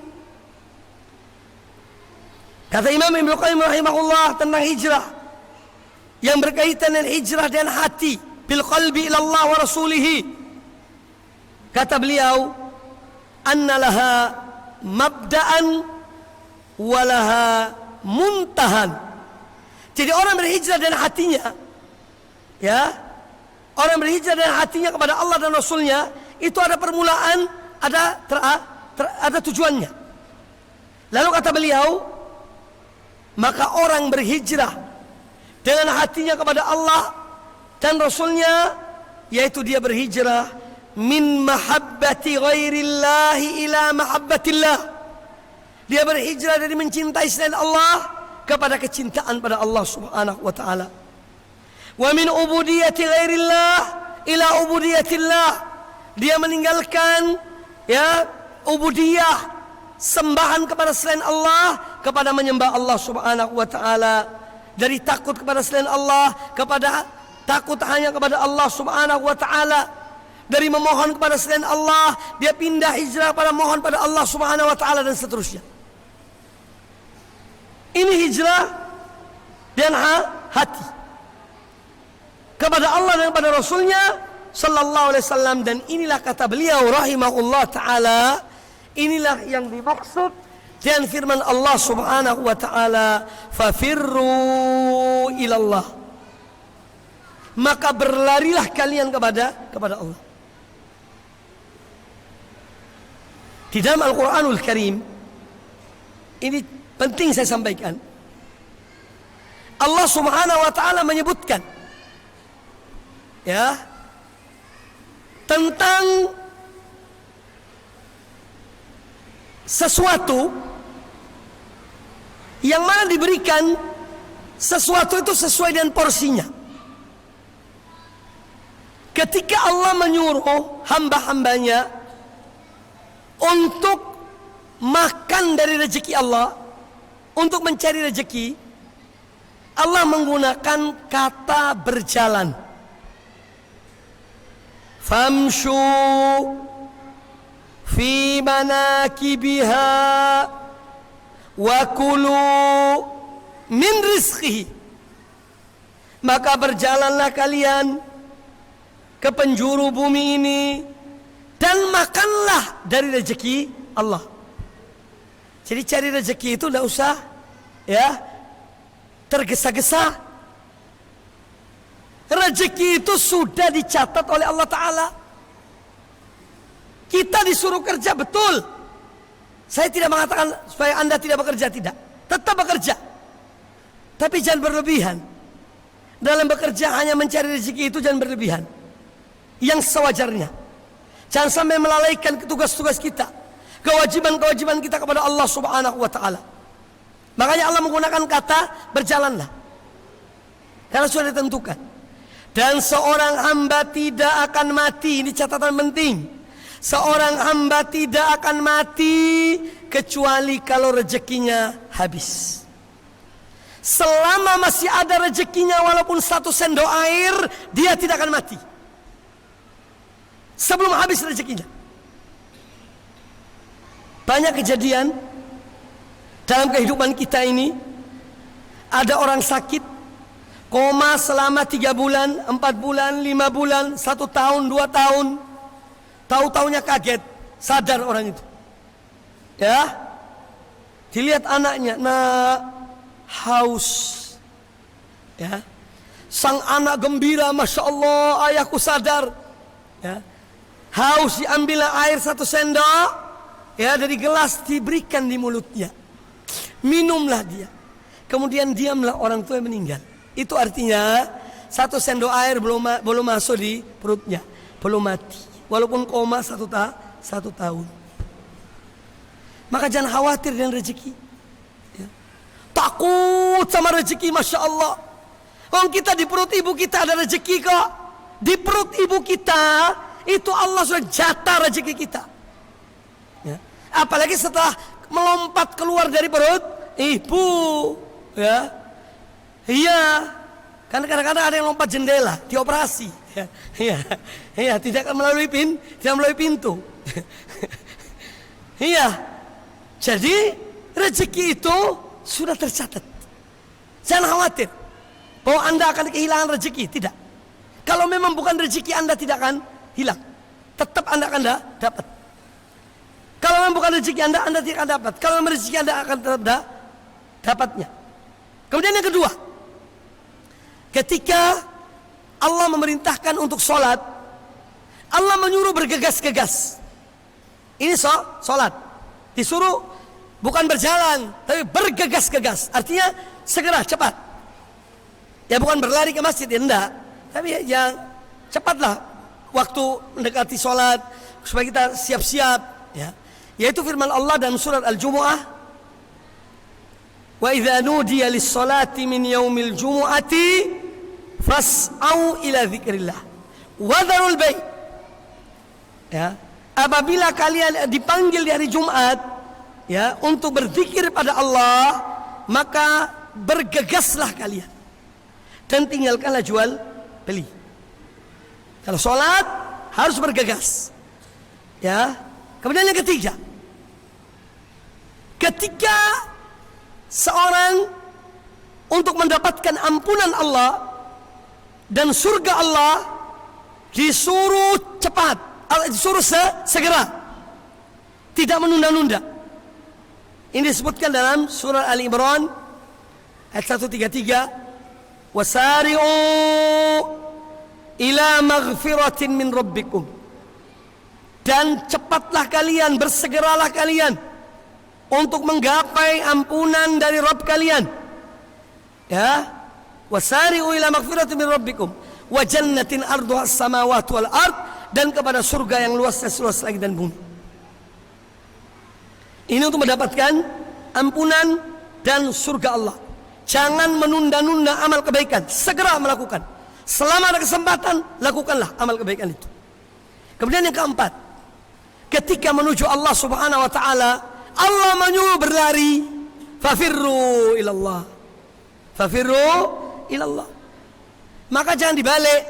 kata Imam Ibnul Qayyim rahimahullah tentang hijrah yang berkaitan dengan hijrah dan hati, bil qalbi ila Allah wa rasulihi. Kata beliau, anna laha mabda'an wa laha muntahan. Jadi orang berhijrah dan hatinya, ya, orang berhijrah dan hatinya kepada Allah dan Rasulnya, itu ada permulaan, ada tujuannya. Lalu kata beliau, maka orang berhijrah dengan hatinya kepada Allah dan Rasulnya, yaitu dia berhijrah min mahabbati ghairillahi ila mahabbatillah. Dia berhijrah dari mencintai selain Allah kepada kecintaan pada Allah Subhanahu wa ta'ala. Wa min ubudiyati ghairillah ila ubudiyatillah. Dia meninggalkan, ya, ubudiyah, sembahan kepada selain Allah, kepada menyembah Allah Subhanahu wa ta'ala. Dari takut kepada selain Allah kepada takut hanya kepada Allah Subhanahu wa ta'ala. Dari memohon kepada selain Allah, dia pindah hijrah pada mohon pada Allah Subhanahu wa ta'ala, dan seterusnya. Ini hijrah dan hati kepada Allah dan kepada Rasulnya sallallahu alaihi wasallam. Dan inilah kata beliau rahimahullah ta'ala, inilah yang dimaksud dengan firman Allah Subhanahu wa ta'ala, fafirru ilallah. maka berlarilah kalian kepada Allah. Di dalam Al-Quranul Karim, ini penting saya sampaikan, Allah Subhanahu wa ta'ala menyebutkan ya tentang sesuatu yang mana diberikan sesuatu itu sesuai dengan porsinya. Ketika Allah menyuruh hamba-hambanya untuk makan dari rezeki Allah, untuk mencari rezeki, Allah menggunakan kata berjalan. Famshu fi manakibiha wa kulu min rizqihi. Maka berjalanlah kalian ke penjuru bumi ini dan makanlah dari rezeki Allah. Jadi cari rezeki itu tidak usah ya tergesa-gesa. Rezeki itu sudah dicatat oleh Allah Ta'ala. Kita disuruh kerja, betul. Saya tidak mengatakan supaya Anda tidak bekerja, tidak. Tetap bekerja, tapi jangan berlebihan. Dalam bekerja hanya mencari rezeki itu jangan berlebihan, yang sewajarnya. Jangan sampai melalaikan tugas-tugas kita, kewajiban-kewajiban kita kepada Allah Subhanahu wa ta'ala. Makanya Allah menggunakan kata berjalanlah, karena sudah ditentukan. Dan seorang hamba tidak akan mati, ini catatan penting. Seorang hamba tidak akan mati kecuali kalau rezekinya habis. Selama masih ada rezekinya, walaupun 1 sendok air, dia tidak akan mati sebelum habis rezekinya. Banyak kejadian dalam kehidupan kita ini. Ada orang sakit, koma selama 3 bulan, 4 bulan, 5 bulan, 1 tahun, 2 tahun. Tahu-taunya kaget, sadar orang itu. Ya, dilihat anaknya, haus. Ya, sang anak gembira, masya Allah, ayahku sadar. Ya, haus, diambil air 1 sendok, ya dari gelas diberikan di mulutnya. Minumlah dia. Kemudian diamlah orang tua yang meninggal. Itu artinya 1 sendok air belum masuk di perutnya, belum mati. Walaupun koma 1 tahun. Maka jangan khawatir dengan rezeki ya. Takut sama rezeki, masya Allah. Kalau kita di perut ibu kita ada rezeki kok. Di perut ibu kita itu Allah sudah jatah rezeki kita ya. Apalagi setelah melompat keluar dari perut ibu ya. Iya, karena kadang-kadang ada yang lompat jendela, dioperasi. Iya, tidak melalui pintu. Iya, jadi rezeki itu sudah tercatat. Jangan khawatir bahwa Anda akan kehilangan rezeki, tidak. Kalau memang bukan rezeki, Anda tidak akan hilang. Tetap Anda akan dapat. Kalau memang bukan rezeki Anda tidak akan dapat. Kalau memang rezeki Anda akan tetap dapatnya. Kemudian yang kedua, ketika Allah memerintahkan untuk sholat, Allah menyuruh bergegas-gegas. Ini sholat, disuruh bukan berjalan, tapi bergegas-gegas. Artinya segera, cepat. Ya bukan berlari ke masjid, ya enggak. Tapi ya cepatlah waktu mendekati sholat, supaya kita siap-siap. Ya. Yaitu firman Allah dalam surat Al-Jumu'ah, wa idza nudiya lis-sholati min yaumil jumu'ati fas'au ila dzikrillah wa dzarul bai'. Ya, apabila kalian dipanggil di hari Jumat ya untuk berzikir pada Allah, maka bergegaslah kalian dan tinggalkanlah jual beli. Kalau sholat harus bergegas. Ya. Kemudian yang ketiga, ketika seorang untuk mendapatkan ampunan Allah dan surga Allah, disuruh cepat, disuruh segera, tidak menunda-nunda. Ini disebutkan dalam surah Ali Imran ayat 133, wasari'u ila maghfiratin min rabbikum, dan cepatlah kalian, bersegeralah kalian untuk menggapai ampunan dari Rabb kalian. Ya, wasari'u ila maghfiratin min rabbikum wa jannatin arduha as-samawati wal ard, dan kepada surga yang luasnya seluas langit dan bumi. Ini untuk mendapatkan ampunan dan surga Allah. Jangan menunda-nunda amal kebaikan, segera melakukan. Selama ada kesempatan, lakukanlah amal kebaikan itu. Kemudian yang keempat, ketika menuju Allah Subhanahu wa taala, Allah menyuruh berlari, fafirru ilallah. Fafirru ilallah. Maka jangan dibalik.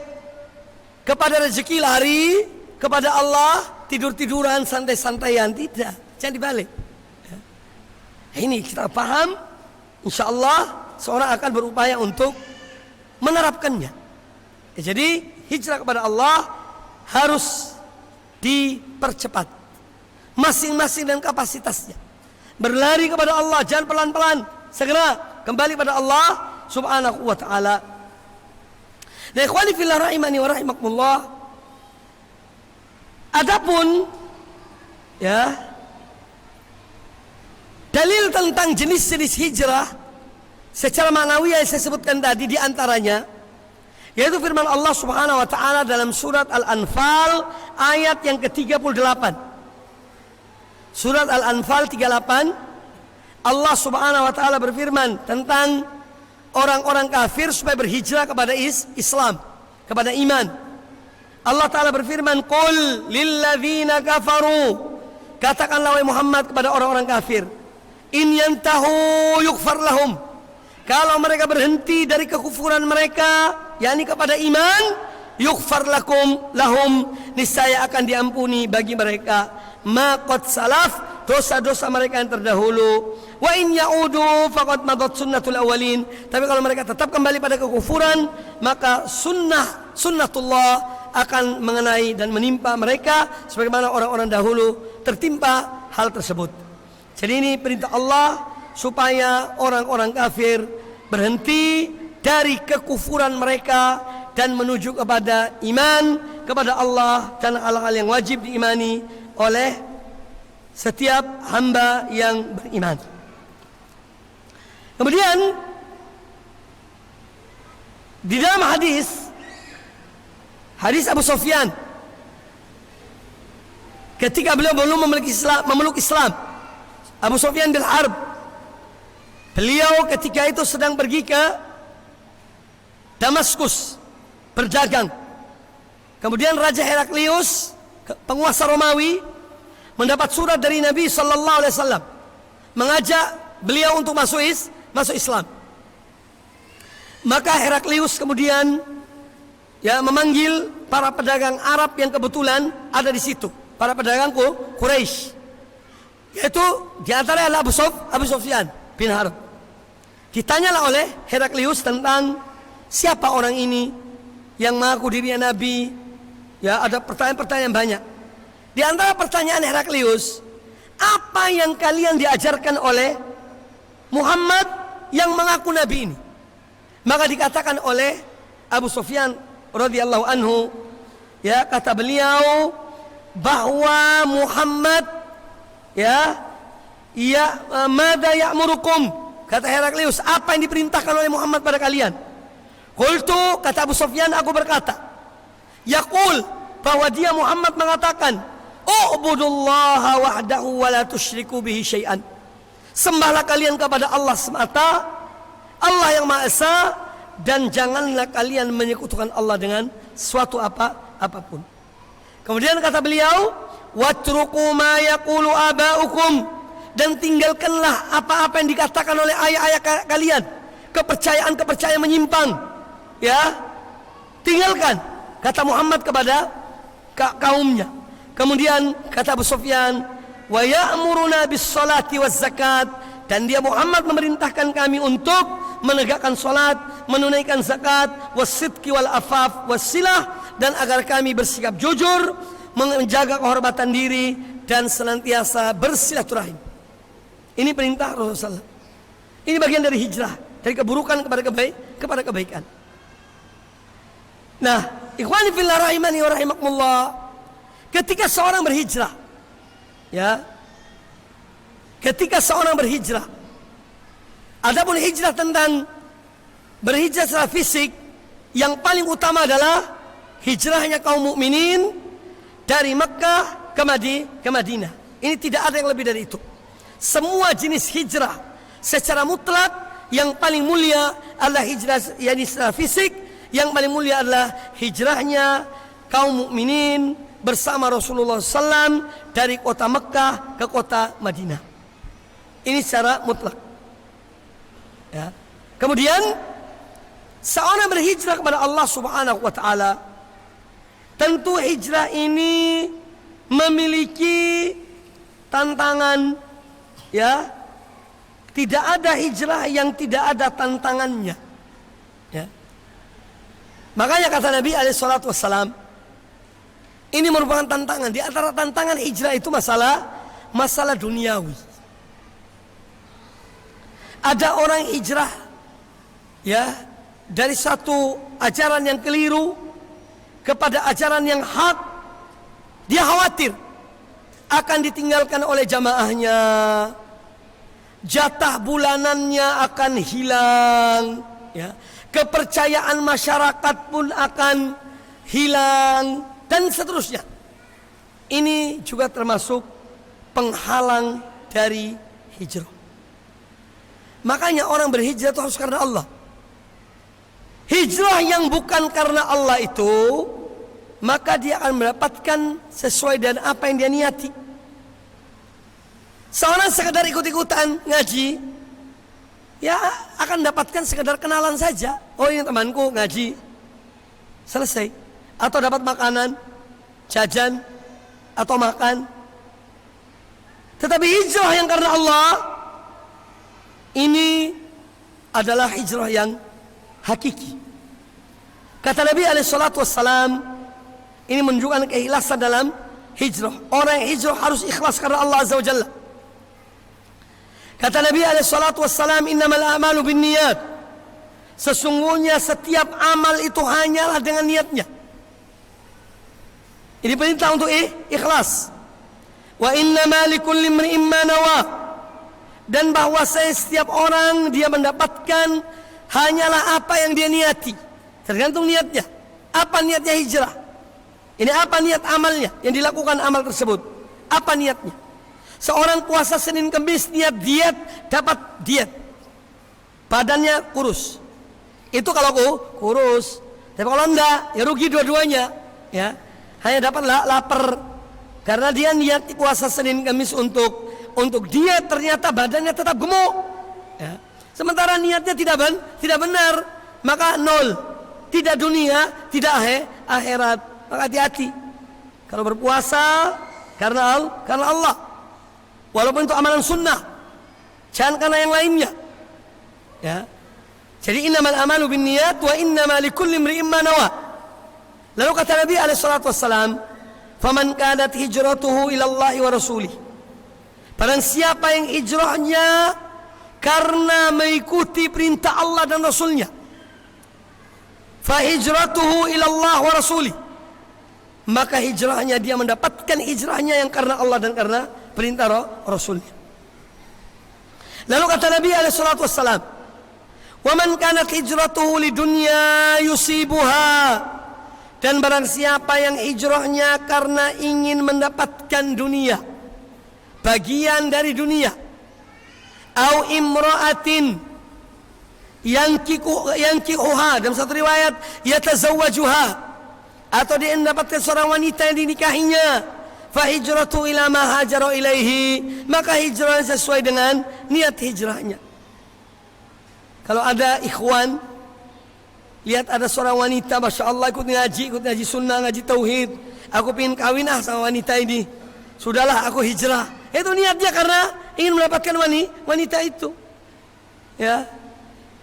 Kepada rezeki lari, kepada Allah tidur-tiduran, santai-santaian, tidak. Jangan dibalik. Ini kita paham, insyaallah seorang akan berupaya untuk menerapkannya. Jadi hijrah kepada Allah harus dipercepat, masing-masing dan kapasitasnya. Berlari kepada Allah, jangan pelan-pelan, segera kembali pada Allah Subhanahu wa taala. Nah, ikhwani fillah rahimani wa rahimakumullah. Adapun ya, dalil tentang jenis-jenis hijrah secara maknawi yang saya sebutkan tadi, di antaranya yaitu firman Allah Subhanahu wa taala dalam surat Al-Anfal ayat yang ke-38. Surat Al-Anfal 38, Allah Subhanahu wa taala berfirman tentang orang-orang kafir supaya berhijrah kepada Islam, kepada iman. Allah taala berfirman, "Qul lilladzina kafaru," katakanlah wahai Muhammad kepada orang-orang kafir, "In yantahu yughfar lahum." Kalau mereka berhenti dari kekufuran mereka, yakni kepada iman, yughfar lahum, niscaya akan diampuni bagi mereka ma qad salaf, dosa-dosa mereka yang terdahulu. Wa in ya'udu faqad madat sunnatul awwalin. Tapi kalau mereka tetap kembali pada kekufuran, maka sunnatullah akan mengenai dan menimpa mereka sebagaimana orang-orang dahulu tertimpa hal tersebut. Jadi ini perintah Allah supaya orang-orang kafir berhenti dari kekufuran mereka dan menuju kepada iman kepada Allah dan hal-hal yang wajib diimani oleh setiap hamba yang beriman. Kemudian di dalam hadis Abu Sufyan, ketika beliau belum memeluk Islam, Abu Sufyan bin Harb, beliau ketika itu sedang pergi ke Damaskus berdagang. Kemudian Raja Heraklius, penguasa Romawi, mendapat surat dari Nabi sallallahu alaihi wasallam mengajak beliau untuk masuk Islam. Maka Heraklius kemudian memanggil para pedagang Arab yang kebetulan ada di situ, para pedagang Quraisy. Yaitu di antara adalah Abu Sufyan bin Harb. Ditanyalah oleh Heraklius tentang siapa orang ini yang mengaku dirinya nabi. Ya, ada pertanyaan-pertanyaan banyak. Di antara pertanyaan Heraklius, apa yang kalian diajarkan oleh Muhammad yang mengaku nabi ini? Maka dikatakan oleh Abu Sufyan radhiyallahu anhu, kata beliau bahwa Muhammad mada ya'murukum, kata Heraklius, apa yang diperintahkan oleh Muhammad pada kalian? Qultu, kata Abu Sufyan, aku berkata, yaqul, bahwa dia Muhammad mengatakan, u'budullaha wahdahu wa la tusyriku bihi syai'an. Sembahlah kalian kepada Allah semata, Allah yang Maha Esa, dan janganlah kalian menyekutukan Allah dengan suatu apapun. Kemudian kata beliau, watruku ma yaqulu aba'ukum, dan tinggalkanlah apa-apa yang dikatakan oleh ayah-ayah kalian, kepercayaan-kepercayaan menyimpang, tinggalkan, kata Muhammad kepada kaumnya. Kemudian kata Abu Sufyan, wa ya'muruna bis salati waz zakat, dan dia Muhammad memerintahkan kami untuk menegakkan salat, menunaikan zakat, wasidqi wal afaf wasilah, dan agar kami bersikap jujur, menjaga kehormatan diri, dan senantiasa bersilaturahim. Ini perintah Rasulullah. Ini bagian dari hijrah, dari keburukan kepada kebaikan. Nah, ikhwani fillah rahimani wa rahimakumullah, ketika seorang berhijrah, ya, ketika seorang berhijrah, adapun hijrah tentang berhijrah secara fisik, yang paling utama adalah hijrahnya kaum mukminin dari Mekah ke Madinah. Ini tidak ada yang lebih dari itu. Semua jenis hijrah secara mutlak, yang paling mulia adalah hijrah yakni secara fisik, yang paling mulia adalah hijrahnya kaum mukminin bersama Rasulullah SAW dari kota Mekah ke kota Madinah. Ini secara mutlak. Ya. Kemudian seorang berhijrah kepada Allah Subhanahu wa taala, tentu hijrah ini memiliki tantangan, ya. Tidak ada hijrah yang tidak ada tantangannya, ya. Makanya kata Nabi SAW, ini merupakan tantangan. Di antara tantangan hijrah itu masalah duniawi. Ada orang hijrah, ya, dari satu ajaran yang keliru kepada ajaran yang hak. Dia khawatir akan ditinggalkan oleh jamaahnya, jatah bulanannya akan hilang, ya. Kepercayaan masyarakat pun akan hilang, dan seterusnya. Ini juga termasuk penghalang dari hijrah. Makanya orang berhijrah itu harus karena Allah. Hijrah yang bukan karena Allah itu, maka dia akan mendapatkan sesuai dengan apa yang dia niati. Seorang sekedar ikut-ikutan ngaji, ya akan mendapatkan sekedar kenalan saja. Oh, ini temanku ngaji, selesai. Atau dapat makanan, jajan, atau makan. Tetapi hijrah yang karena Allah, ini adalah hijrah yang hakiki. Kata Nabi SAW, ini menunjukkan keikhlasan dalam hijrah. Orang yang hijrah harus ikhlas karena Allah Azza wa Jalla. Kata Nabi SAW, innamal a'malu binniyat. Sesungguhnya setiap amal itu hanyalah dengan niatnya. Ini perintah untuk ikhlas. Wa innama likulli imri'in ma nawa. Dan bahwasanya setiap orang dia mendapatkan hanyalah apa yang dia niati. Tergantung niatnya. Apa niatnya hijrah? Ini apa niat amalnya yang dilakukan amal tersebut? Apa niatnya? Seorang puasa Senin Kemis niat diet, dapat diet. Badannya kurus. Itu kalau kurus. Tapi kalau enggak, ya rugi dua-duanya, ya. Hanya dapat lapar. Karena dia niat puasa Senin Kemis untuk diet, ternyata badannya tetap gemuk, ya. Sementara niatnya tidak benar, maka nol. Tidak dunia, tidak akhirat. Maka hati-hati. Kalau berpuasa karena Allah, walaupun itu amalan sunnah, jangan karena yang lainnya, ya. Jadi innamal a'malu binniyat wa innamal likulli imri'in ma nawa. Lalu kata Nabi SAW, faman kanat hijratuhu ilallahi wa rasulih. Barang siapa yang hijrahnya karena mengikuti perintah Allah dan Rasulnya, fa hijratuhu ilallah wa rasulih, maka hijrahnya dia mendapatkan hijrahnya yang karena Allah dan karena perintah Rasulnya. Lalu kata Nabi SAW, wa man kanat hijratuhu lidunya yusibuha. Dan barang siapa yang hijrahnya karena ingin mendapatkan dunia, bagian dari dunia, au imra'atin yankihuha, dalam satu riwayat yatazawwajuha, atau dia mendapatkan seorang wanita yang dinikahinya, fa hijratu ila ma hajara ilaihi, maka hijrahnya sesuai dengan niat hijrahnya. Kalau ada ikhwan lihat ada seorang wanita, masya Allah, ikut ngaji sunnah, ngaji tauhid, aku ingin kawin sama wanita ini, sudahlah aku hijrah. Itu niatnya karena ingin mendapatkan wanita itu, ya.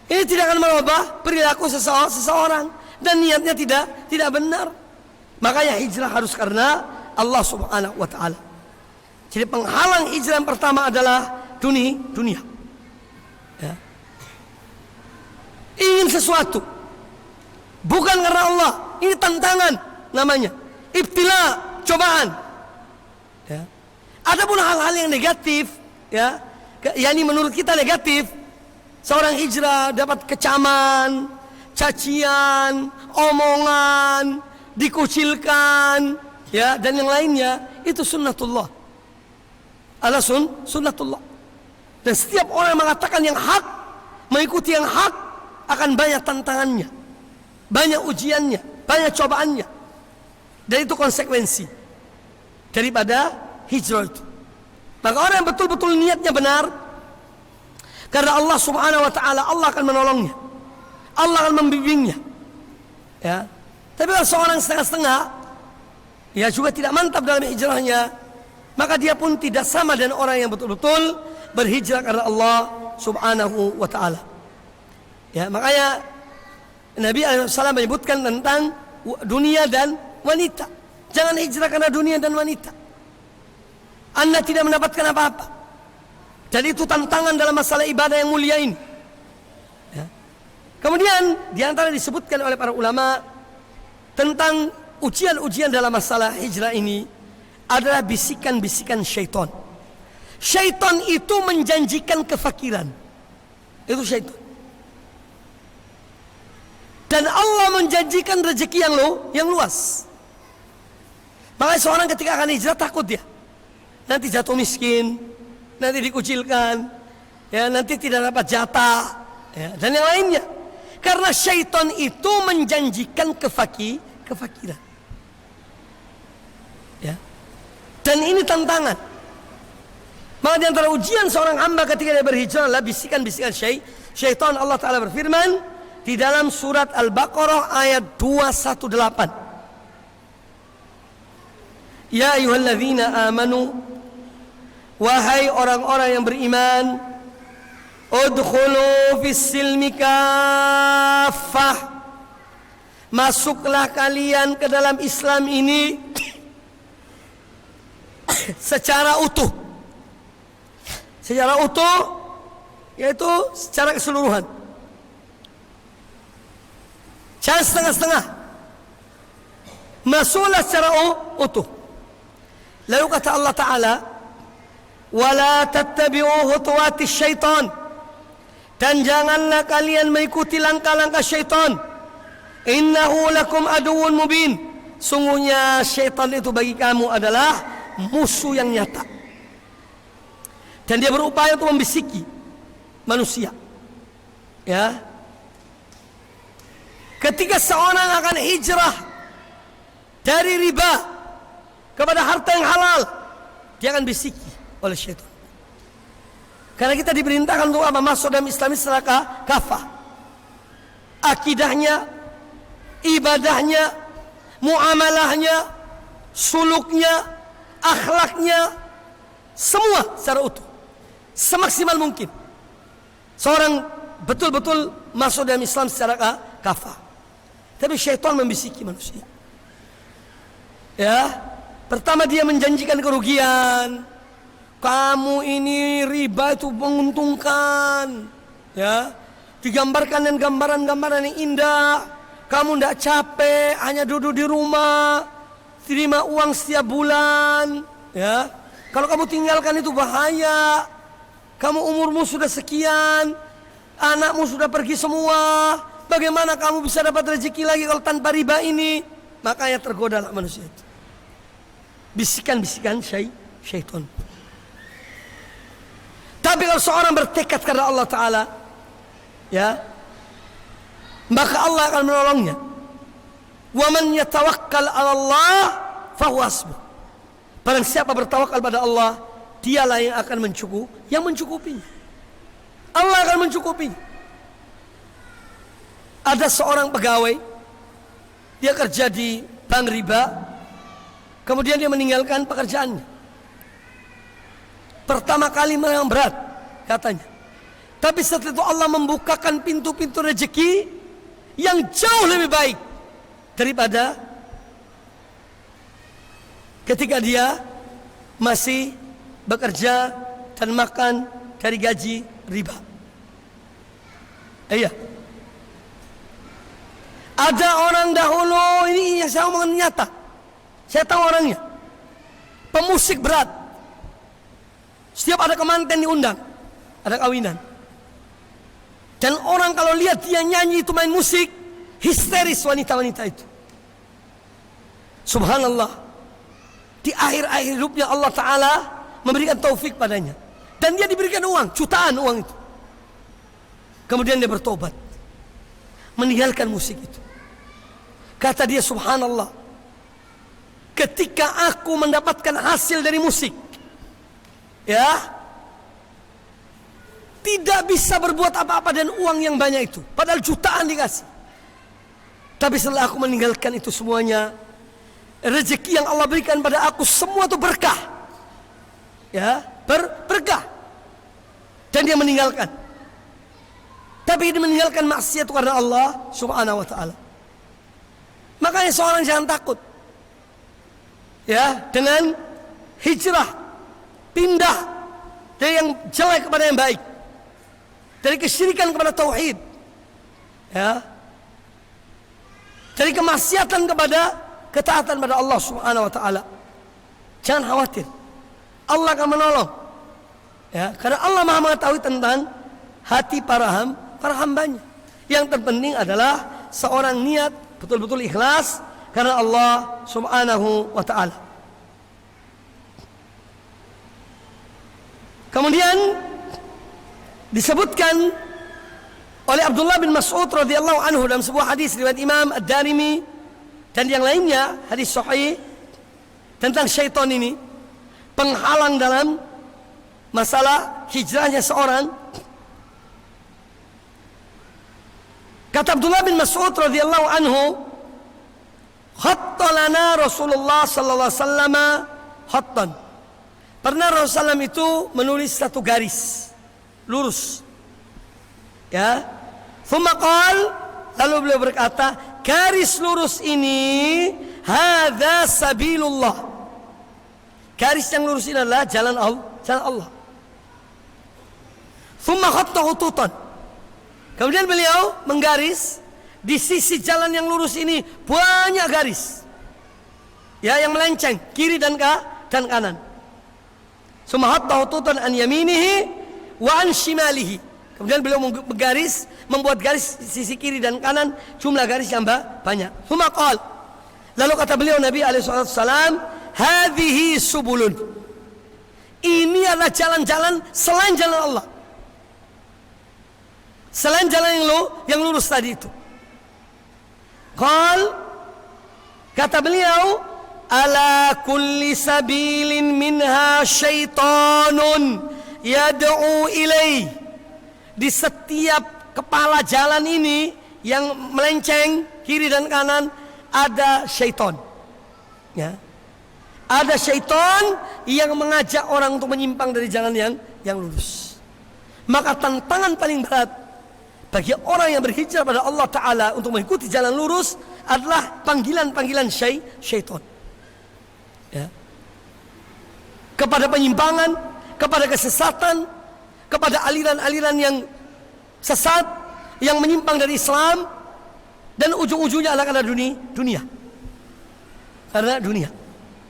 Ini tidak akan merubah perilaku seseorang, dan niatnya tidak benar. Makanya hijrah harus karena Allah Subhanahu wa taala. Jadi penghalang hijrah yang pertama adalah dunia, ya. Ingin sesuatu bukan karena Allah, Ini tantangan namanya. Ibtila, cobaan. Ya. Adapun hal-hal yang negatif, ya, yakni menurut kita negatif, seorang hijrah dapat kecaman, cacian, omongan, dikucilkan, ya, dan yang lainnya, itu sunnatullah. Ala sunnatullah. Dan setiap orang yang mengatakan yang hak, mengikuti yang hak, akan banyak tantangannya, banyak ujiannya, banyak cobaannya. Dan itu konsekuensi daripada hijrah itu. Maka orang yang betul-betul niatnya benar, karena Allah subhanahu wa ta'ala, Allah akan menolongnya, Allah akan membimbingnya, ya. Tapi kalau seorang setengah-setengah, ya juga tidak mantap dalam hijrahnya, maka dia pun tidak sama dengan orang yang betul-betul berhijrah karena Allah subhanahu wa ta'ala. Ya, makanya Nabi SAW menyebutkan tentang dunia dan wanita. Jangan hijrah karena dunia dan wanita. Anda tidak mendapatkan apa-apa. Dan itu tantangan dalam masalah ibadah yang mulia ini. Ya. Kemudian diantara disebutkan oleh para ulama tentang ujian-ujian dalam masalah hijrah ini adalah bisikan-bisikan syaitan. Syaitan itu menjanjikan kefakiran. Itu syaitan. Dan Allah menjanjikan rezeki yang luas. Makanya seorang ketika akan hijrah takut dia. Nanti jatuh miskin, nanti dikucilkan, ya, nanti tidak dapat jatah, ya, dan yang lainnya. Karena syaitan itu menjanjikan kefakiran. Ya. Dan ini tantangan. Maka di antara ujian seorang hamba ketika dia berhijrah adalah bisikan-bisikan syaitan. Allah Ta'ala berfirman di dalam surat Al-Baqarah ayat 218. Ya ayyuhalladzina amanu, wahai orang-orang yang beriman, udkhulu fis-silmi kaffah, masuklah kalian ke dalam Islam ini secara utuh. Secara utuh, yaitu secara keseluruhan. Jangan setengah-setengah. Masuklah secara utuh. Lalu kata Allah Ta'ala, wala tattabi'u khutuwatis syaitan, dan janganlah kalian mengikuti langkah-langkah syaitan. Innahu lakum aduwwun mubin, sungguhnya syaitan itu bagi kamu adalah musuh yang nyata. Dan dia berupaya untuk membisiki manusia. Ya. Ketika seorang akan hijrah dari riba kepada harta yang halal, dia akan bisiki oleh syaitan. Karena kita diperintahkan untuk apa? Masuk dalam Islam secara kafah. Akidahnya, ibadahnya, muamalahnya, suluknya, akhlaknya, semua secara utuh, semaksimal mungkin. Seorang betul-betul masuk dalam Islam secara kafah. Tapi syaitan membisiki manusia. Ya, pertama dia menjanjikan kerugian. Kamu ini riba itu menguntungkan, ya. Digambarkan dengan gambaran-gambaran yang indah. Kamu tidak capek, hanya duduk di rumah, terima uang setiap bulan, ya. Kalau kamu tinggalkan itu bahaya. Kamu umurmu sudah sekian, anakmu sudah pergi semua. Bagaimana kamu bisa dapat rezeki lagi kalau tanpa riba ini? Makanya tergodalah manusia itu. Bisikan-bisikan syaitan. Tapi kalau seorang bertekad karena Allah Ta'ala, ya, maka Allah akan menolongnya. Wa man yatawakkal 'ala Allah fahuwa hasbuh. Barang siapa bertawakal pada Allah, dialah yang akan mencukupinya. Allah akan mencukupinya. Ada seorang pegawai, dia kerja di bank riba, kemudian dia meninggalkan pekerjaannya. Pertama kali memang berat katanya, tapi setelah itu Allah membukakan pintu-pintu rezeki yang jauh lebih baik daripada ketika dia masih bekerja dan makan dari gaji riba. Iya. Ada orang dahulu, ini yang saya omongkan nyata. Saya tahu orangnya. Pemusik berat. Setiap ada kemanten diundang, ada kawinan. Dan orang kalau lihat dia nyanyi itu main musik, histeris wanita-wanita itu. Subhanallah. Di akhir-akhir hidupnya Allah Ta'ala memberikan taufik padanya. Dan dia diberikan uang, jutaan uang itu. Kemudian dia bertobat, meninggalkan musik itu. Kata dia, subhanallah, ketika aku mendapatkan hasil dari musik, ya, tidak bisa berbuat apa-apa dan uang yang banyak itu, padahal jutaan dikasih. Tapi setelah aku meninggalkan itu semuanya, rezeki yang Allah berikan pada aku semua itu berkah, ya, berkah. Dan dia meninggalkan. Tapi dia meninggalkan maksiat karena Allah Subhanahu wa Ta'ala. Makanya seorang jangan takut, ya, dengan hijrah, pindah dari yang jelek kepada yang baik, dari kesyirikan kepada tauhid, ya, dari kemaksiatan kepada ketaatan pada Allah Subhanahu wa Ta'ala. Jangan khawatir, Allah akan menolong, ya, karena Allah Maha mengetahui tentang hati para hambanya. Yang terpenting adalah seorang niat betul-betul ikhlas karena Allah Subhanahu wa Ta'ala. Kemudian disebutkan oleh Abdullah bin Mas'ud radhiyallahu anhu dalam sebuah hadis riwayat Imam Ad-Darimi dan yang lainnya, hadis sahih tentang syaitan ini, penghalang dalam masalah hijrahnya seorang. Kata Abdullah bin Mas'ud radhiyallahu anhu, khatta lana Rasulullah sallallahu alaihi wasallam khattan. Pernah Rasulullah itu menulis satu garis lurus, ya. Thumma qal, lalu beliau berkata, garis lurus ini hadza sabilullah. Garis yang lurus ini adalah jalan Allah. Thumma khatta khututan. Kemudian beliau menggaris di sisi jalan yang lurus ini banyak garis, ya, yang melenceng kiri dan kanan. Summa hututan an yaminihi wa an shimalihi. Kemudian beliau menggaris, membuat garis di sisi kiri dan kanan, jumlah garis yang banyak. Summa qala, lalu kata beliau Nabi alaihi wasallam, hadhihi subulun. Ini adalah jalan-jalan selain jalan Allah, selain jalan yang lurus tadi itu. Kata beliau, ala kulli sabilin minha syaitanun yad'u ilai. Di setiap kepala jalan ini yang melenceng kiri dan kanan ada syaitan, ya. Ada syaitan yang mengajak orang untuk menyimpang dari jalan yang lurus. Maka tantangan paling berat bagi orang yang berhijrah pada Allah Ta'ala untuk mengikuti jalan lurus adalah panggilan-panggilan syaitan, ya, kepada penyimpangan, kepada kesesatan, kepada aliran-aliran yang sesat, yang menyimpang dari Islam, dan ujung-ujungnya adalah karena dunia. Karena dunia.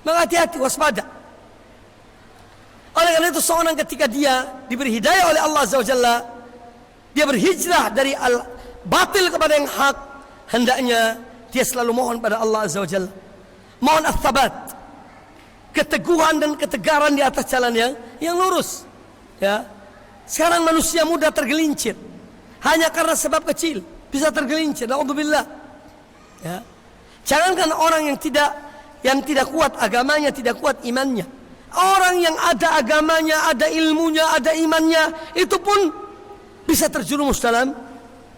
Maka hati-hati, waspada. Oleh karena itu seorang ketika dia diberi hidayah oleh Allah Azza wa Jalla, dia berhijrah dari al-batil kepada yang hak, hendaknya dia selalu mohon pada Allah Azza wa Jalla, mohon ats-tsabat, keteguhan dan ketegaran di atas jalan yang lurus, ya. Sekarang manusia mudah tergelincir hanya karena sebab kecil, bisa tergelincir, naudzubillah, ya. Jangankan orang yang tidak kuat agamanya, tidak kuat imannya, orang yang ada agamanya, ada ilmunya, ada imannya, itu pun bisa terjerumus dalam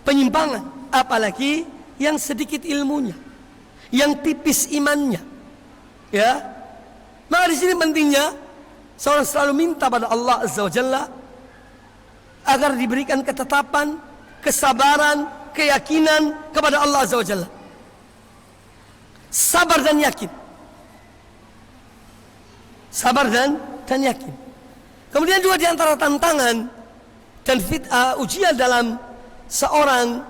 penyimpangan. Apalagi yang sedikit ilmunya, yang tipis imannya, ya. Maka di sini pentingnya seorang selalu minta pada Allah Azza wa Jalla agar diberikan ketetapan, kesabaran, keyakinan kepada Allah Azza wa Jalla. Sabar dan yakin. Sabar dan yakin. Kemudian juga di antara tantangan dan ujian dalam seorang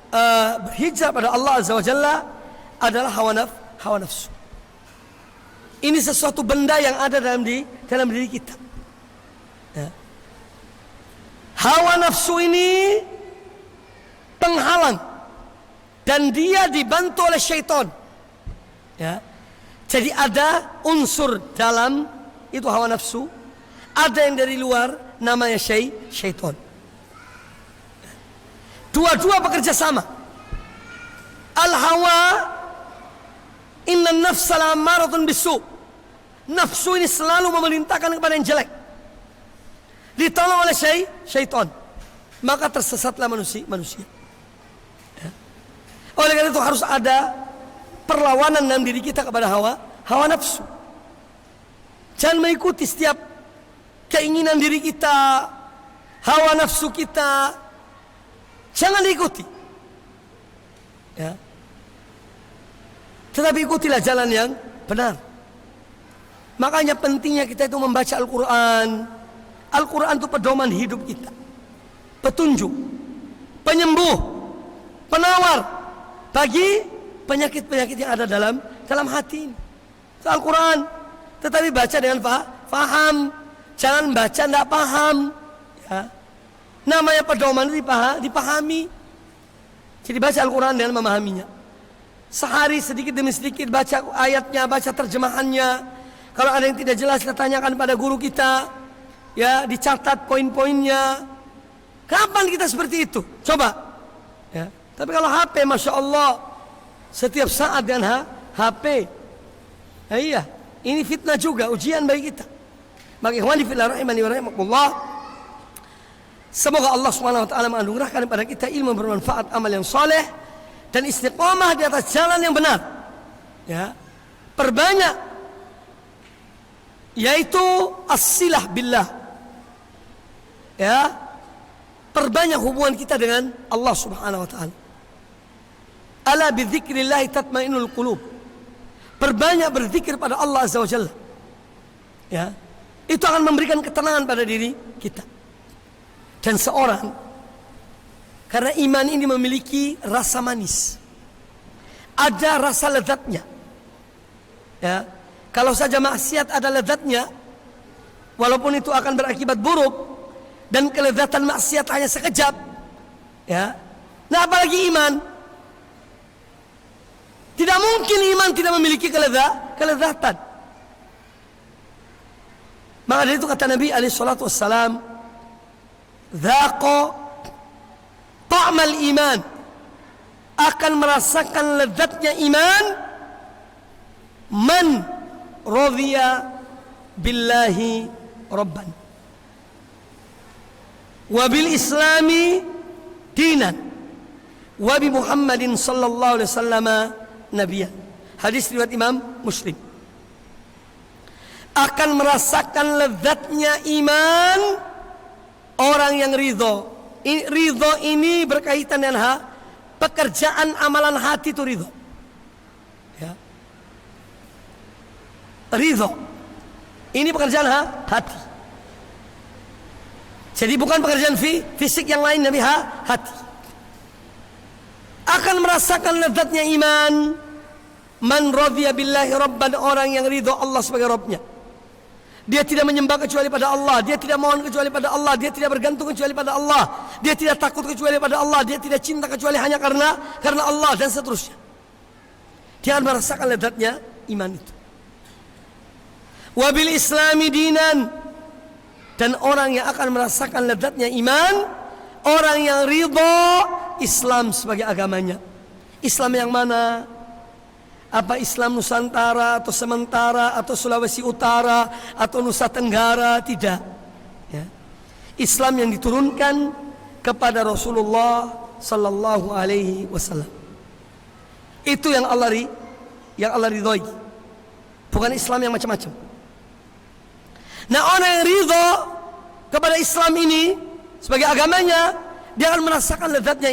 berhijrah pada Allah Azza wa Jalla adalah hawa nafsu. Ini sesuatu benda yang ada dalam diri kita. Ya. Hawa nafsu ini penghalang dan dia dibantu oleh syaitan. Ya. Jadi ada unsur dalam itu hawa nafsu, ada yang dari luar namanya syaitan. Dua-dua bekerja sama. Al-hawa inna nafsa la'amaratun bisu. Nafsu ini selalu memerintahkan kepada yang jelek. Ditolong oleh syaitan, maka tersesatlah manusia. Ya. Oleh karena itu harus ada perlawanan dalam diri kita kepada hawa nafsu. Jangan mengikuti setiap keinginan diri kita, hawa nafsu kita. Jangan diikuti. Ya. Tetapi ikutilah jalan yang benar. Makanya pentingnya kita itu membaca Al-Quran. Al-Quran itu pedoman hidup kita, petunjuk, penyembuh, penawar bagi penyakit-penyakit yang ada dalam hati ini. Al-Quran, tetapi baca dengan faham. Jangan baca tidak paham. Ya. Namanya pedoman dipahami. Jadi baca Al-Quran dengan memahaminya. Sehari sedikit demi sedikit baca ayatnya, baca terjemahannya. Kalau ada yang tidak jelas kita tanyakan pada guru kita. Ya, dicatat poin-poinnya. Kapan kita seperti itu? Coba. Ya. Tapi kalau HP, Masya Allah, setiap saat dengan HP. Ya, iya, ini fitnah juga, ujian bagi kita. Bagi ikhwani fillah rahimani wa rahimakumullah. Semoga Allah Subhanahu wa taala menganugerahkan kepada kita ilmu bermanfaat, amal yang saleh dan istiqamah di atas jalan yang benar. Ya. Perbanyak yaitu as-silah billah. Ya. Perbanyak hubungan kita dengan Allah Subhanahu wa taala. Ala bidzikrillah tatmainnul qulub. Perbanyak berzikir pada Allah Azza wa Jalla. Ya. Itu akan memberikan ketenangan pada diri kita. Dan seorang, karena iman ini memiliki rasa manis, ada rasa lezatnya. Ya. Kalau saja maksiat ada lezatnya, walaupun itu akan berakibat buruk, dan kelezatan maksiat hanya sekejap, ya. Nah, apalagi iman. Tidak mungkin iman tidak memiliki kelezatan. Maka dari itu kata Nabi alaihi salatu wassalam, "Dzaqa ta'mal iman." Akan merasakan lezatnya iman man radhiya billahi rabban wa bil islami dinan wa bi Muhammadin sallallahu alaihi wasallam nabiyan. Hadis riwayat Imam Muslim. Akan merasakan lezatnya iman orang yang ridho. Ridho ini berkaitan dengan pekerjaan amalan hati itu ridho. Ya. Ridho ini pekerjaan hati. Jadi bukan pekerjaan fisik yang lain, tapi hati. Akan merasakan lezatnya iman man radhiya billahi rabban, orang yang ridho Allah sebagai Rabbnya. Dia tidak menyembah kecuali pada Allah, dia tidak mohon kecuali pada Allah, dia tidak bergantung kecuali pada Allah, dia tidak takut kecuali pada Allah, dia tidak cinta kecuali hanya karena Allah, dan seterusnya. Dia akan merasakan lezatnya iman itu. Wabil islami dinan, dan orang yang akan merasakan lezatnya iman, orang yang ridho Islam sebagai agamanya. Islam yang mana? Apa Islam Nusantara atau sementara atau Sulawesi Utara atau Nusa Tenggara? Tidak. Ya. Islam yang diturunkan kepada Rasulullah Sallallahu Alaihi Wasallam. Itu yang Allah ridhoi. Bukan Islam yang macam-macam. Nah, orang yang ridho kepada Islam ini sebagai agamanya, dia akan merasakan lezatnya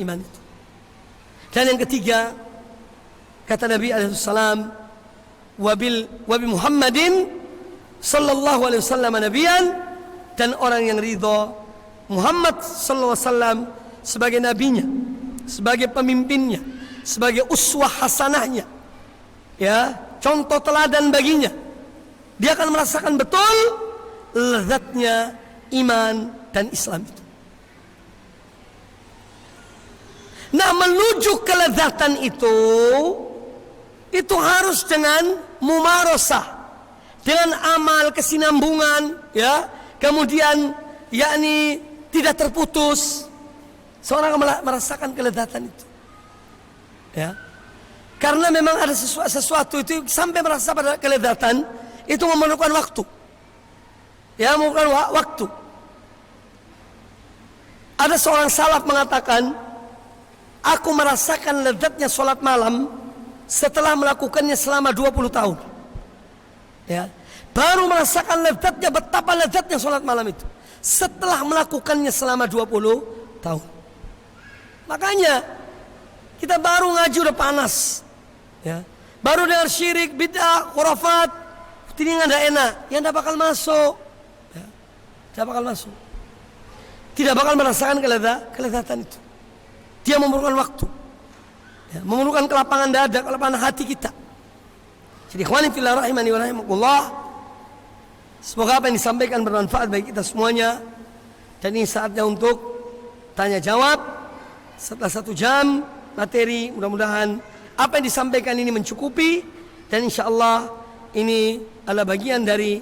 iman itu. Dan yang ketiga, kata Nabi alaihissalam, wabi Muhammadin sallallahu alaihi wasallam nabiyan, dan orang yang ridho Muhammad sallallahu alaihi wasallam sebagai nabinya. sebagai pemimpinnya, sebagai uswah hasanahnya, ya, contoh teladan baginya. Dia akan merasakan betul lezatnya iman dan Islam itu. Nah, menuju kelezatan itu harus dengan mumarasah, dengan amal kesinambungan, ya, kemudian yakni tidak terputus. Seorang merasakan kelezatan itu, ya, karena memang ada sesuatu itu sampai merasa pada kelezatan itu memerlukan waktu, ya, memerlukan waktu. Ada seorang salaf mengatakan, aku merasakan lezatnya sholat malam setelah melakukannya selama 20 tahun, ya, baru merasakan lezatnya, betapa lezatnya sholat malam itu setelah melakukannya selama 20 tahun. Makanya kita baru ngaji udah panas, ya, baru dengar syirik, bid'ah, khurafat, telinga nggak enak, yang tidak bakal masuk, ya, tidak bakal masuk, tidak bakal merasakan kelezatan itu. Dia memerlukan waktu, ya, memerlukan kelapangan dada, kelapangan hati kita. Jadi ikhwani fillah rahimani wa rahimakumullah, semoga apa yang disampaikan bermanfaat bagi kita semuanya. Dan ini saatnya untuk tanya jawab. Setelah 1 jam materi, mudah-mudahan apa yang disampaikan ini mencukupi, dan insya Allah ini adalah bagian dari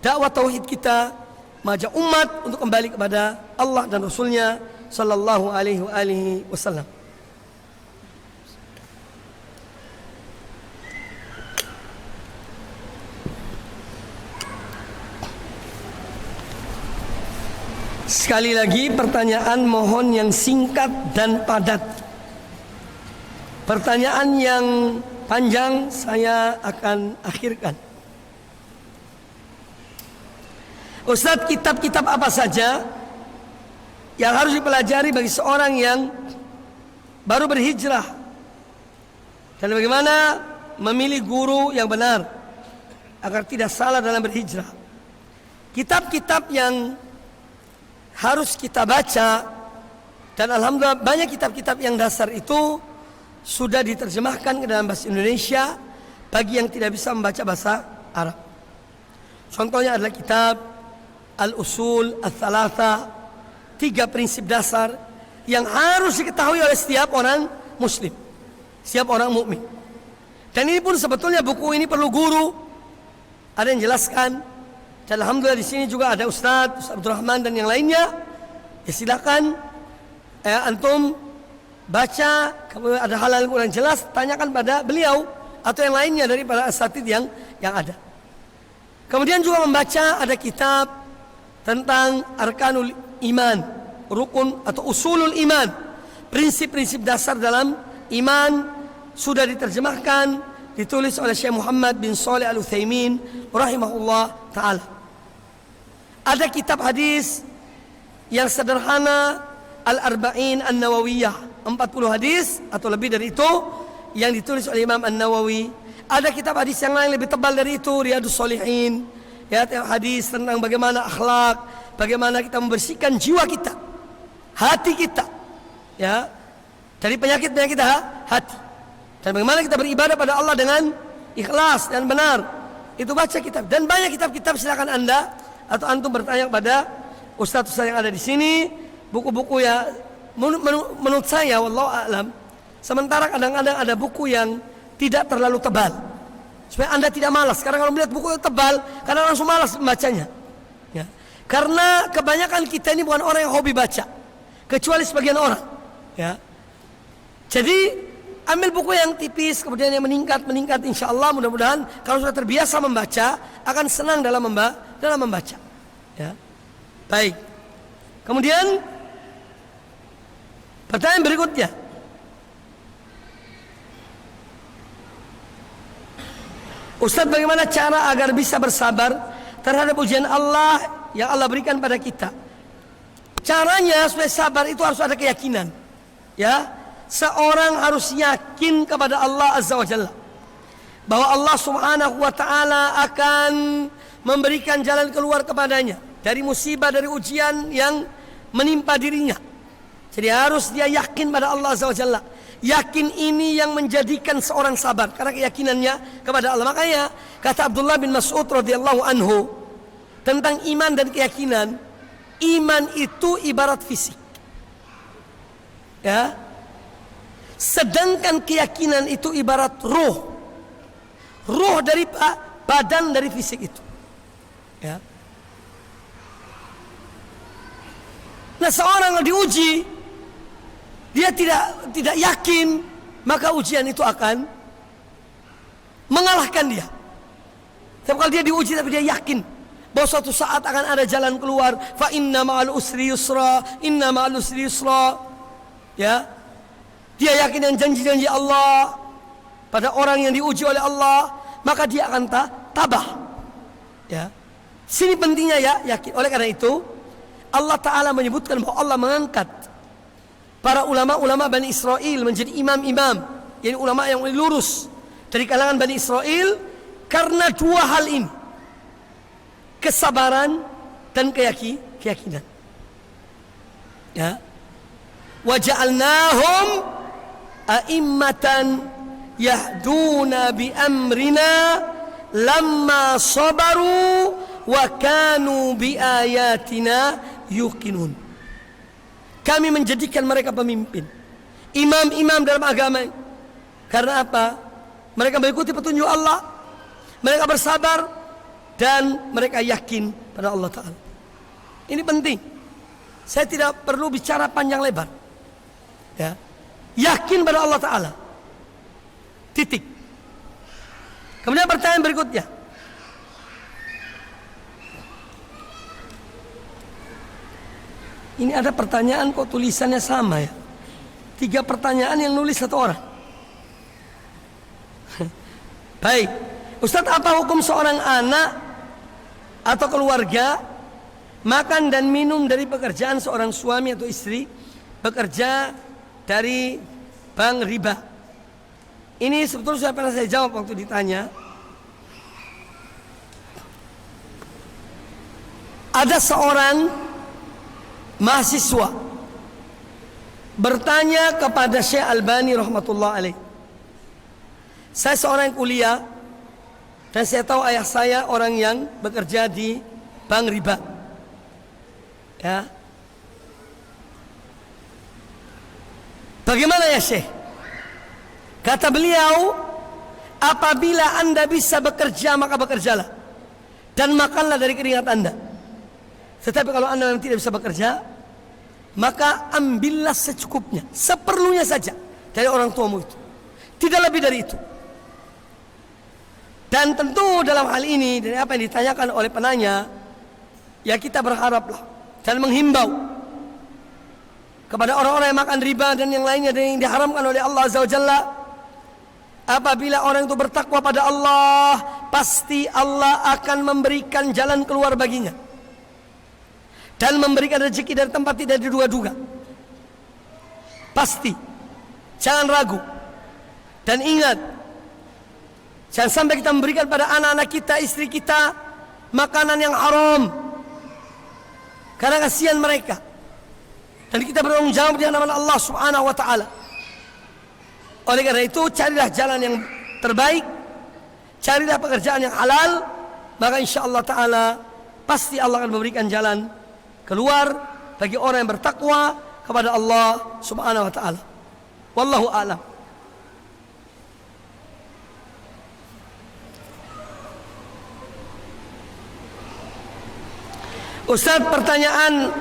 dakwah tauhid kita, mengajak umat untuk kembali kepada Allah dan Rasulnya sallallahu alaihi wasallam. Sekali lagi pertanyaan mohon yang singkat dan padat. Pertanyaan yang panjang saya akan akhirkan. Ustadz, kitab-kitab apa saja yang harus dipelajari bagi seorang yang baru berhijrah, dan bagaimana memilih guru yang benar agar tidak salah dalam berhijrah? Kitab-kitab yang harus kita baca, dan alhamdulillah banyak kitab-kitab yang dasar itu sudah diterjemahkan ke dalam bahasa Indonesia bagi yang tidak bisa membaca bahasa Arab. Contohnya adalah kitab Al-Usul Al-Thalatha, 3 prinsip dasar yang harus diketahui oleh setiap orang muslim, setiap orang mukmin. Dan ini pun sebetulnya buku ini perlu guru, ada yang jelaskan. Dan alhamdulillah di sini juga ada Ustaz Abdurrahman dan yang lainnya. Ya silakan antum baca, kalau ada hal-hal yang kurang jelas tanyakan pada beliau atau yang lainnya dari para asatidz yang ada. Kemudian juga membaca ada kitab tentang Arkanul Iman, rukun atau usulul iman, prinsip-prinsip dasar dalam iman, sudah diterjemahkan, ditulis oleh Syekh Muhammad bin Shalih Al-Utsaimin rahimahullah ta'ala. Ada kitab hadis yang sederhana, Al-Arba'in An-Nawawiyah, 40 hadis atau lebih dari itu yang ditulis oleh Imam An-Nawawi. Ada kitab hadis yang lain lebih tebal dari itu, Riyadhus Shalihin, ya, hadis tentang bagaimana akhlak, bagaimana kita membersihkan jiwa kita, hati kita, ya, dari penyakit-penyakit hati, dan bagaimana kita beribadah pada Allah dengan ikhlas dan benar. Itu baca kitab, dan banyak kitab-kitab. Silakan Anda atau antum bertanya kepada ustaz-ustaz yang ada di sini. Buku-buku ya menurut saya wallahu a'lam, sementara kadang-kadang ada buku yang tidak terlalu tebal supaya Anda tidak malas. Karena kalau melihat buku yang tebal, kadang langsung malas membacanya, ya. Karena kebanyakan kita ini bukan orang yang hobi baca, kecuali sebagian orang, ya. Jadi ambil buku yang tipis, kemudian yang meningkat insya Allah. Mudah-mudahan kalau sudah terbiasa membaca akan senang dalam membaca, ya. Baik. Kemudian pertanyaan berikutnya, Ustaz, bagaimana cara agar bisa bersabar terhadap ujian Allah yang Allah berikan pada kita? Caranya supaya sabar itu harus ada keyakinan, ya. Seorang harus yakin kepada Allah Azza wa Jalla bahwa Allah Subhanahu wa ta'ala akan memberikan jalan keluar kepadanya dari musibah, dari ujian yang menimpa dirinya. Jadi harus dia yakin pada Allah Azza wa Jalla. Yakin ini yang menjadikan seorang sabar karena keyakinannya kepada Allah. Makanya kata Abdullah bin Mas'ud radhiyallahu anhu tentang iman dan keyakinan, iman itu ibarat fisik. Ya. Sedangkan keyakinan itu ibarat ruh. Ruh dari badan dari fisik itu. Ya. Nah, seorang yang diuji, dia tidak yakin, maka ujian itu akan mengalahkan dia. Tapi kalau dia diuji tapi dia yakin bahwa suatu saat akan ada jalan keluar, fa inna ma'al usri yusra, inna ma'al usri yusra. Ya. Dia yakin dengan janji-janji Allah pada orang yang diuji oleh Allah, maka dia akan tabah. Ya. Sini pentingnya ya, yakin. Oleh karena itu, Allah Ta'ala menyebutkan bahwa Allah mengangkat para ulama-ulama Bani Israel menjadi imam-imam, yakni ulama yang lurus dari kalangan Bani Israel karena dua hal ini, kesabaran dan keyakinan. Ya. Wa ja'alnahum a'immatan yahduna bi amrina lamma sabaru wa kanu bi ayatina yuqinun. Kami menjadikan mereka pemimpin, imam-imam dalam agama. Karena apa? Mereka mengikuti petunjuk Allah, mereka bersabar, dan mereka yakin pada Allah Ta'ala. Ini penting. Saya tidak perlu bicara panjang lebar. Ya. Yakin pada Allah Ta'ala. Titik. Kemudian pertanyaan berikutnya. Ini ada pertanyaan kok tulisannya sama ya. 3 pertanyaan yang nulis 1 orang. Baik. Ustadz, apa hukum seorang anak atau keluarga makan dan minum dari pekerjaan seorang suami atau istri bekerja dari bank riba? Ini sebetulnya sudah pernah saya jawab waktu ditanya. Ada seorang mahasiswa bertanya kepada Syekh Albani rahmatullah alaih. Saya seorang yang kuliah dan saya tahu ayah saya orang yang bekerja di bank riba. Ya. Bagaimana ya Syekh? Kata beliau, apabila Anda bisa bekerja maka bekerjalah dan makanlah dari keringat Anda. Tetapi kalau Anda memang tidak bisa bekerja, maka ambillah secukupnya, seperlunya saja dari orang tuamu itu, tidak lebih dari itu. Dan tentu dalam hal ini, dari apa yang ditanyakan oleh penanya, ya kita berharaplah dan menghimbau kepada orang-orang yang makan riba dan yang lainnya dan yang diharamkan oleh Allah Azza wa Jalla. Apabila orang itu bertakwa pada Allah, pasti Allah akan memberikan jalan keluar baginya dan memberikan rezeki dari tempat tidak diduga-duga. Pasti. Jangan ragu. Dan ingat, jangan sampai kita memberikan pada anak-anak kita, istri kita makanan yang haram, karena kasihan mereka. Dan kita bertanggung jawab di hadapan Allah Subhanahu wa taala. Oleh karena itu, carilah jalan yang terbaik, carilah pekerjaan yang halal, maka insyaallah taala pasti Allah akan memberikan jalan keluar bagi orang yang bertakwa kepada Allah Subhanahu wa taala. Wallahu a'lam. Ustaz, pertanyaan,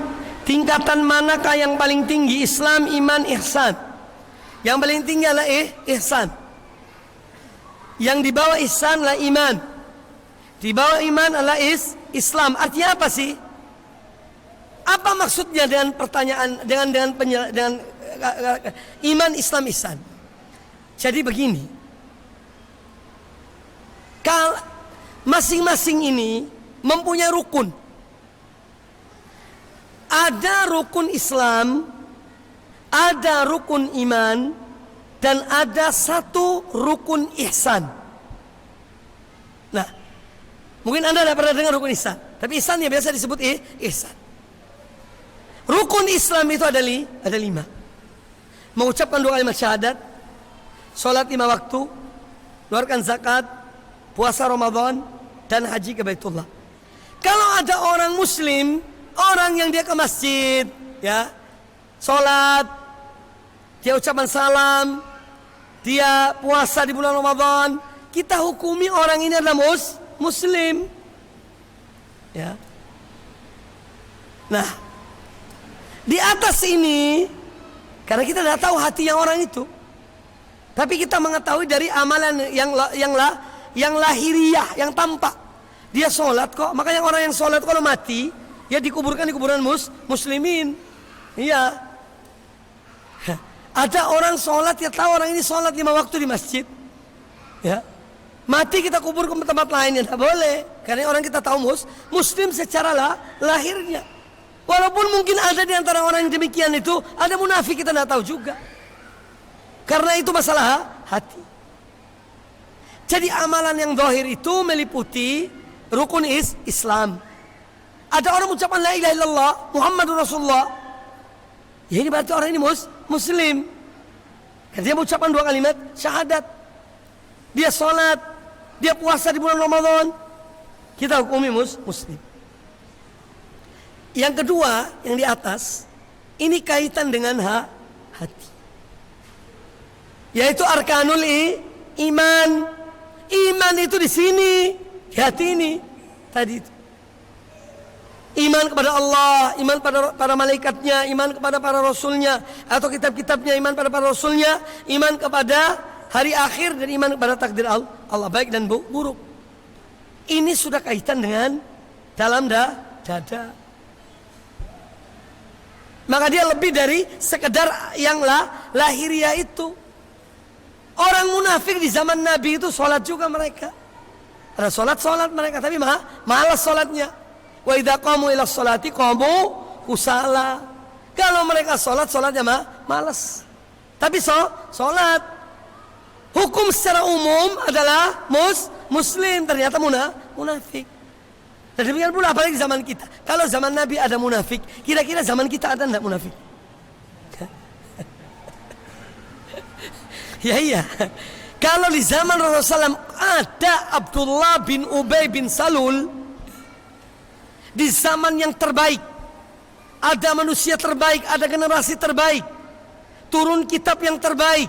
tingkatan manakah yang paling tinggi? Islam, iman, ihsan. Yang paling tinggi adalah ihsan. Yang di bawah ihsan adalah iman. Di bawah iman adalah Islam. Artinya apa sih? Apa maksudnya dengan pertanyaan dengan iman, Islam, ihsan? Jadi begini. Masing-masing ini mempunyai rukun. Ada rukun Islam, ada rukun iman, dan ada satu rukun ihsan. Nah, mungkin Anda tidak pernah dengar rukun ihsan, tapi ihsan ya biasa disebut ihsan. Rukun Islam itu ada 5. Mengucapkan 2 kalimat syahadat, sholat 5 waktu, keluarkan zakat, puasa Ramadan, dan haji ke Baitullah. Kalau ada orang muslim, orang yang dia ke masjid, ya, sholat, dia ucapan salam, dia puasa di bulan Ramadan, kita hukumi orang ini adalah muslim. Ya. Nah, di atas ini, karena kita tidak tahu hati yang orang itu, tapi kita mengetahui dari amalan yang lahiriah, yang tampak. Dia sholat kok, makanya orang yang sholat kalau mati, ya dikuburkan di kuburan muslimin. Iya. Ada orang sholat, ya tahu orang ini sholat 5 waktu di masjid, ya. Mati kita kubur ke tempat lain, ya tidak boleh. Karena orang kita tahu muslim secara lahirnya. Walaupun mungkin ada di antara orang yang demikian itu, ada munafik, kita tidak tahu juga. Karena itu masalah hati. Jadi amalan yang zahir itu meliputi rukun Islam. Ada orang mengucapkan la ilaha illallah Muhammadur Rasulullah, ya ini berarti orang ini muslim. Karena dia mengucapkan 2 kalimat syahadat, dia sholat, dia puasa di bulan Ramadan, kita hukumi muslim. Yang kedua, yang di atas, ini kaitan dengan hati, yaitu arkanul iman. Iman itu di sini, di hati ini tadi itu. Iman kepada Allah, iman pada para malaikatnya, iman kepada para rasulnya atau kitab-kitabnya, iman pada para rasulnya, iman kepada hari akhir, dan iman kepada takdir Allah baik dan buruk. Ini sudah kaitan dengan dalam dada. Maka dia lebih dari sekedar yang lahiriah itu. Orang munafik di zaman Nabi itu sholat juga mereka. Ada sholat mereka, tapi malas sholatnya. Wa idza qamu ila sholati qamu kusala. Kalau mereka sholatnya malas. Tapi sholat. Hukum secara umum adalah muslim, ternyata munafik. Dan demikian pula apalagi zaman kita. Kalau zaman Nabi ada munafik, kira-kira zaman kita ada enggak munafik? Ya iya. Kalau di zaman Rasulullah SAW ada Abdullah bin Ubay bin Salul, di zaman yang terbaik, ada manusia terbaik, ada generasi terbaik, turun kitab yang terbaik,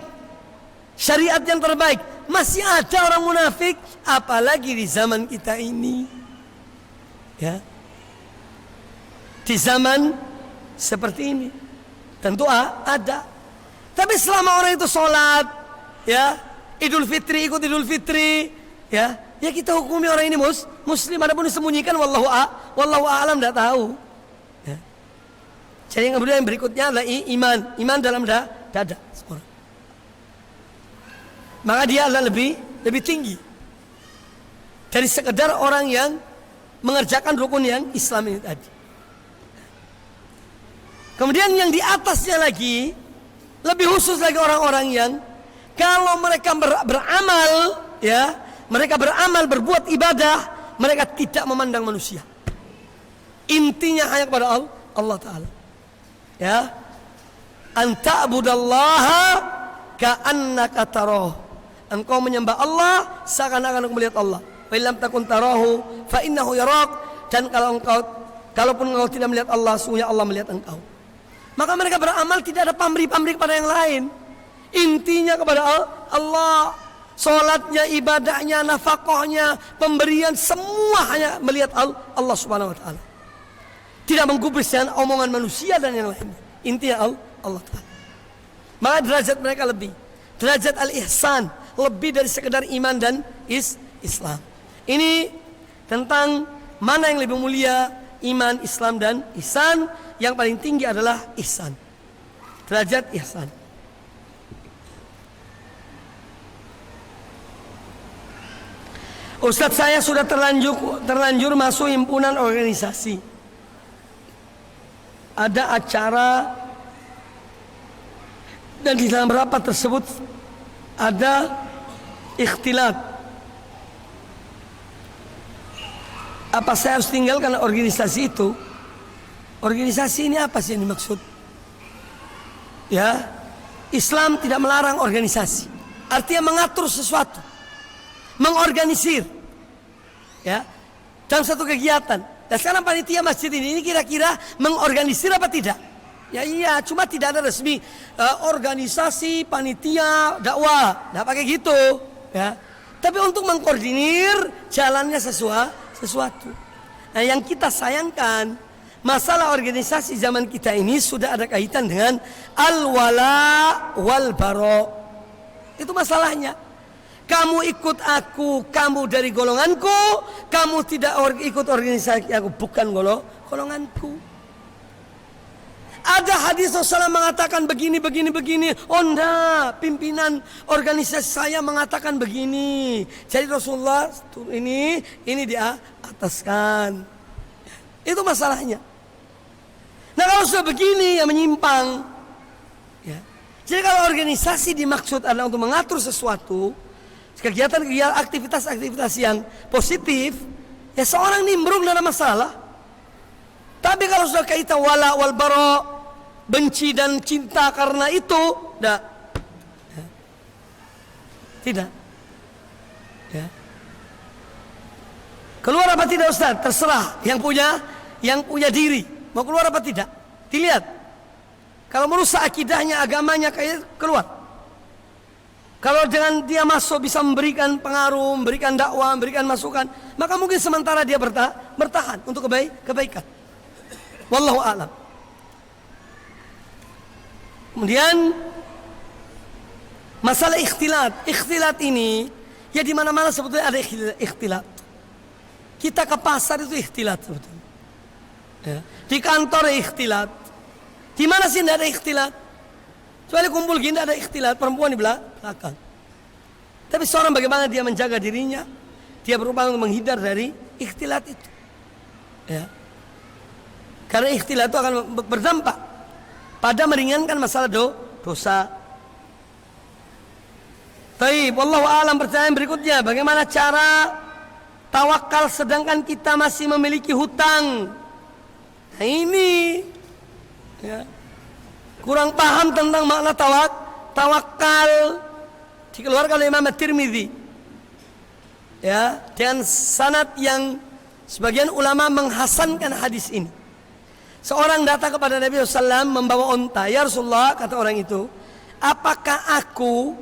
syariat yang terbaik, masih ada orang munafik, apalagi di zaman kita ini. Ya, di zaman seperti ini tentu ada. Tapi selama orang itu sholat, ya, Idul Fitri ikut Idul Fitri, ya kita hukumi orang ini muslim. Adapun disembunyikan, wallahu a'lam, tidak tahu. Ya. Jadi yang kemudian yang berikutnya adalah iman dalam dada seorang. Maka dia adalah lebih tinggi dari sekedar orang yang mengerjakan rukun yang Islam ini tadi. Kemudian yang di atasnya lagi, lebih khusus lagi orang-orang yang kalau mereka beramal, ya, mereka beramal, berbuat ibadah, mereka tidak memandang manusia. Intinya hanya kepada Allah Ta'ala. Ya, anta'budallaha ka'annaka tarahu. Engkau menyembah Allah seakan-akan engkau melihat Allah. Wa illam takun tarahu fa innahu yarak. Dan kalaupun engkau tidak melihat Allah, sungguhnya Allah melihat engkau. Maka mereka beramal tidak ada pamrih-pamrih kepada yang lain. Intinya kepada Allah. Salatnya, ibadahnya, nafkahnya, pemberian, semua hanya melihat Allah Subhanahu wa taala. Tidak menggubris dengan omongan manusia dan yang lainnya. Intinya Allah Ta'ala. Maka derajat mereka lebih. Derajat al-ihsan lebih dari sekedar iman dan Islam. Ini tentang mana yang lebih mulia, iman, Islam, dan ihsan. Yang paling tinggi adalah ihsan. Derajat ihsan. Ustadz, saya sudah terlanjur masuk himpunan organisasi. Ada acara dan di dalam rapat tersebut ada ikhtilat. Apa saya harus tinggalkan organisasi itu? Organisasi ini apa sih yang dimaksud? Ya, Islam tidak melarang organisasi. Artinya mengatur sesuatu, mengorganisir, ya, dalam satu kegiatan. Dan sekarang panitia masjid ini kira-kira mengorganisir apa tidak? Ya iya, cuma tidak ada resmi organisasi panitia dakwah, nggak pakai gitu, ya. Tapi untuk mengkoordinir jalannya sesuatu. Nah, yang kita sayangkan, masalah organisasi zaman kita ini sudah ada kaitan dengan al-wala wal bara. Itu masalahnya. Kamu ikut aku, kamu dari golonganku, kamu tidak ikut organisasi aku, bukan golonganku. Ada hadis Rasulullah mengatakan begini. Oh enggak, pimpinan organisasi saya mengatakan begini. Jadi Rasulullah ini dia ataskan. Itu masalahnya. Nah kalau sudah begini ya menyimpang. Ya. Jadi kalau organisasi dimaksud adalah untuk mengatur sesuatu, kegiatan-kegiatan, aktivitas-aktivitas yang positif, ya seorang nimbrung tidak ada masalah. Tapi kalau sudah kaitan wala wal bara, benci dan cinta karena itu, tidak. Ya. Tidak. Ya. Keluar apa tidak Ustaz? Terserah yang punya diri. Mau keluar apa tidak? Dilihat. Kalau merusak akidahnya, agamanya, kayak keluar. Kalau dengan dia masuk bisa memberikan pengaruh, memberikan dakwah, memberikan masukan, maka mungkin sementara dia bertahan untuk kebaikan. Wallahu a'lam. Kemudian masalah ikhtilat. Ikhtilat ini ya di mana-mana sebetulnya ada ikhtilat. Kita ke pasar itu ikhtilat sebetulnya. Ya. Di kantor ikhtilat. Di mana sih tidak ada ikhtilat? Kecuali kumpul gini ada ikhtilat, perempuan di belakang. Tapi seorang bagaimana dia menjaga dirinya, dia berupaya untuk menghindar dari ikhtilat itu. Ya. Karena ikhtilat itu akan berdampak pada meringankan masalah dosa. Taib, wallahu a'lam. Pertanyaan berikutnya, bagaimana cara tawakal sedangkan kita masih memiliki hutang? Nah ini ya, kurang paham tentang makna tawakal. Dikeluarkan oleh Imam At-Tirmidzi, ya, dengan sanad yang sebagian ulama menghasankan hadis ini. Seorang datang kepada Nabi SAW membawa onta. Ya Rasulullah, kata orang itu, apakah aku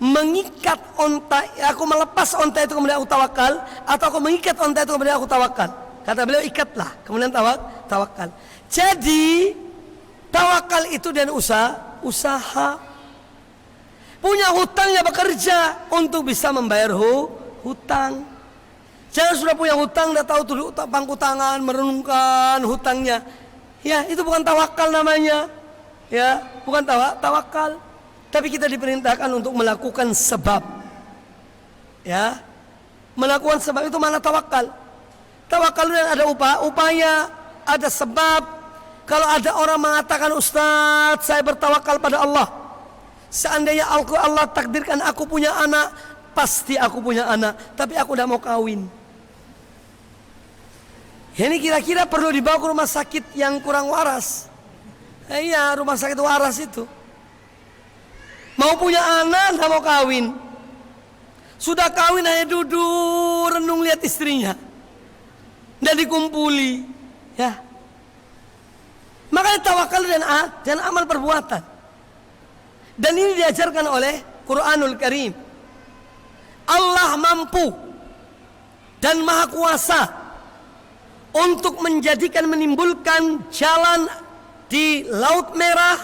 mengikat onta, aku melepas onta itu kemudian aku tawakal, atau aku mengikat onta itu kemudian aku tawakal? Kata beliau, ikatlah, kemudian tawakal. Jadi tawakal itu dan usaha. Punya hutang ya bekerja untuk bisa membayar hutang. Jangan sudah punya hutang, dah tahu tuh pangku tangan, merenungkan hutangnya. Ya, itu bukan tawakal namanya. Ya, bukan tawakal. Tapi kita diperintahkan untuk melakukan sebab. Ya. Melakukan sebab itu mana tawakal? Tawakal itu ada upaya, ada sebab. Kalau ada orang mengatakan, Ustaz, saya bertawakal pada Allah. Seandainya Allah takdirkan aku punya anak, pasti aku punya anak, tapi aku tidak mau kawin. Ini kira-kira perlu dibawa ke rumah sakit yang kurang waras. Iya, rumah sakit waras itu. Mau punya anak, tidak mau kawin. Sudah kawin hanya duduk renung lihat istrinya, dan dikumpuli. Ya. Makanya tawakal dan amal perbuatan. Dan ini diajarkan oleh Quranul Karim. Allah mampu dan maha kuasa untuk menimbulkan jalan di Laut Merah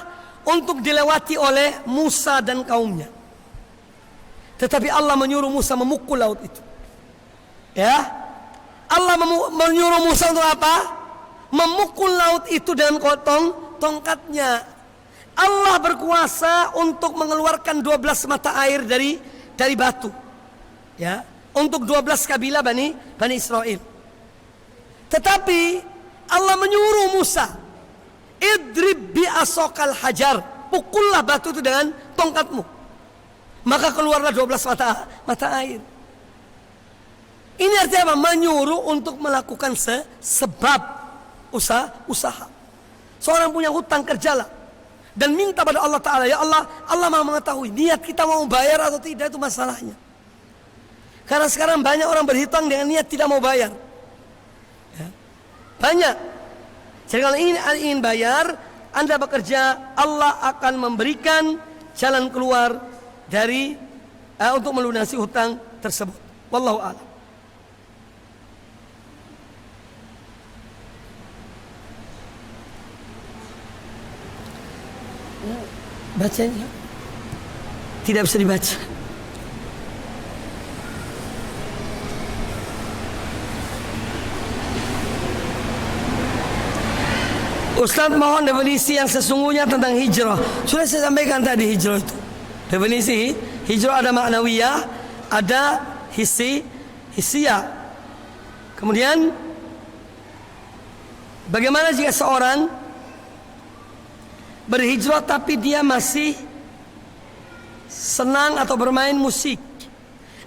untuk dilewati oleh Musa dan kaumnya. Tetapi Allah menyuruh Musa memukul laut itu. Ya, Allah menyuruh Musa untuk apa? Memukul laut itu dengan tongkatnya. Allah berkuasa untuk mengeluarkan 12 mata air dari batu. Ya, untuk 12 kabilah Bani Israel. Tetapi Allah menyuruh Musa, idrib bi asokal hajar, pukullah batu itu dengan tongkatmu. Maka keluarlah 12 mata air. Ini artinya apa? Menyuruh untuk melakukan sebab usaha. Seorang punya hutang, kerjalah dan minta pada Allah Ta'ala. Ya Allah, Allah Maha mengetahui niat kita mau bayar atau tidak, itu masalahnya. Karena sekarang banyak orang berhutang dengan niat tidak mau bayar, ya. Banyak. Jadi kalau ingin bayar, Anda bekerja, Allah akan memberikan jalan keluar dari untuk melunasi hutang tersebut. Wallahu a'lam. Bacanya tidak bisa dibaca. Ustaz, mohon definisi yang sesungguhnya tentang hijrah. Sudah saya sampaikan tadi hijrah itu. Definisi hijrah ada ma'nawiyah, ada hissiyah. Kemudian bagaimana jika seorang berhijrah tapi dia masih senang atau bermain musik?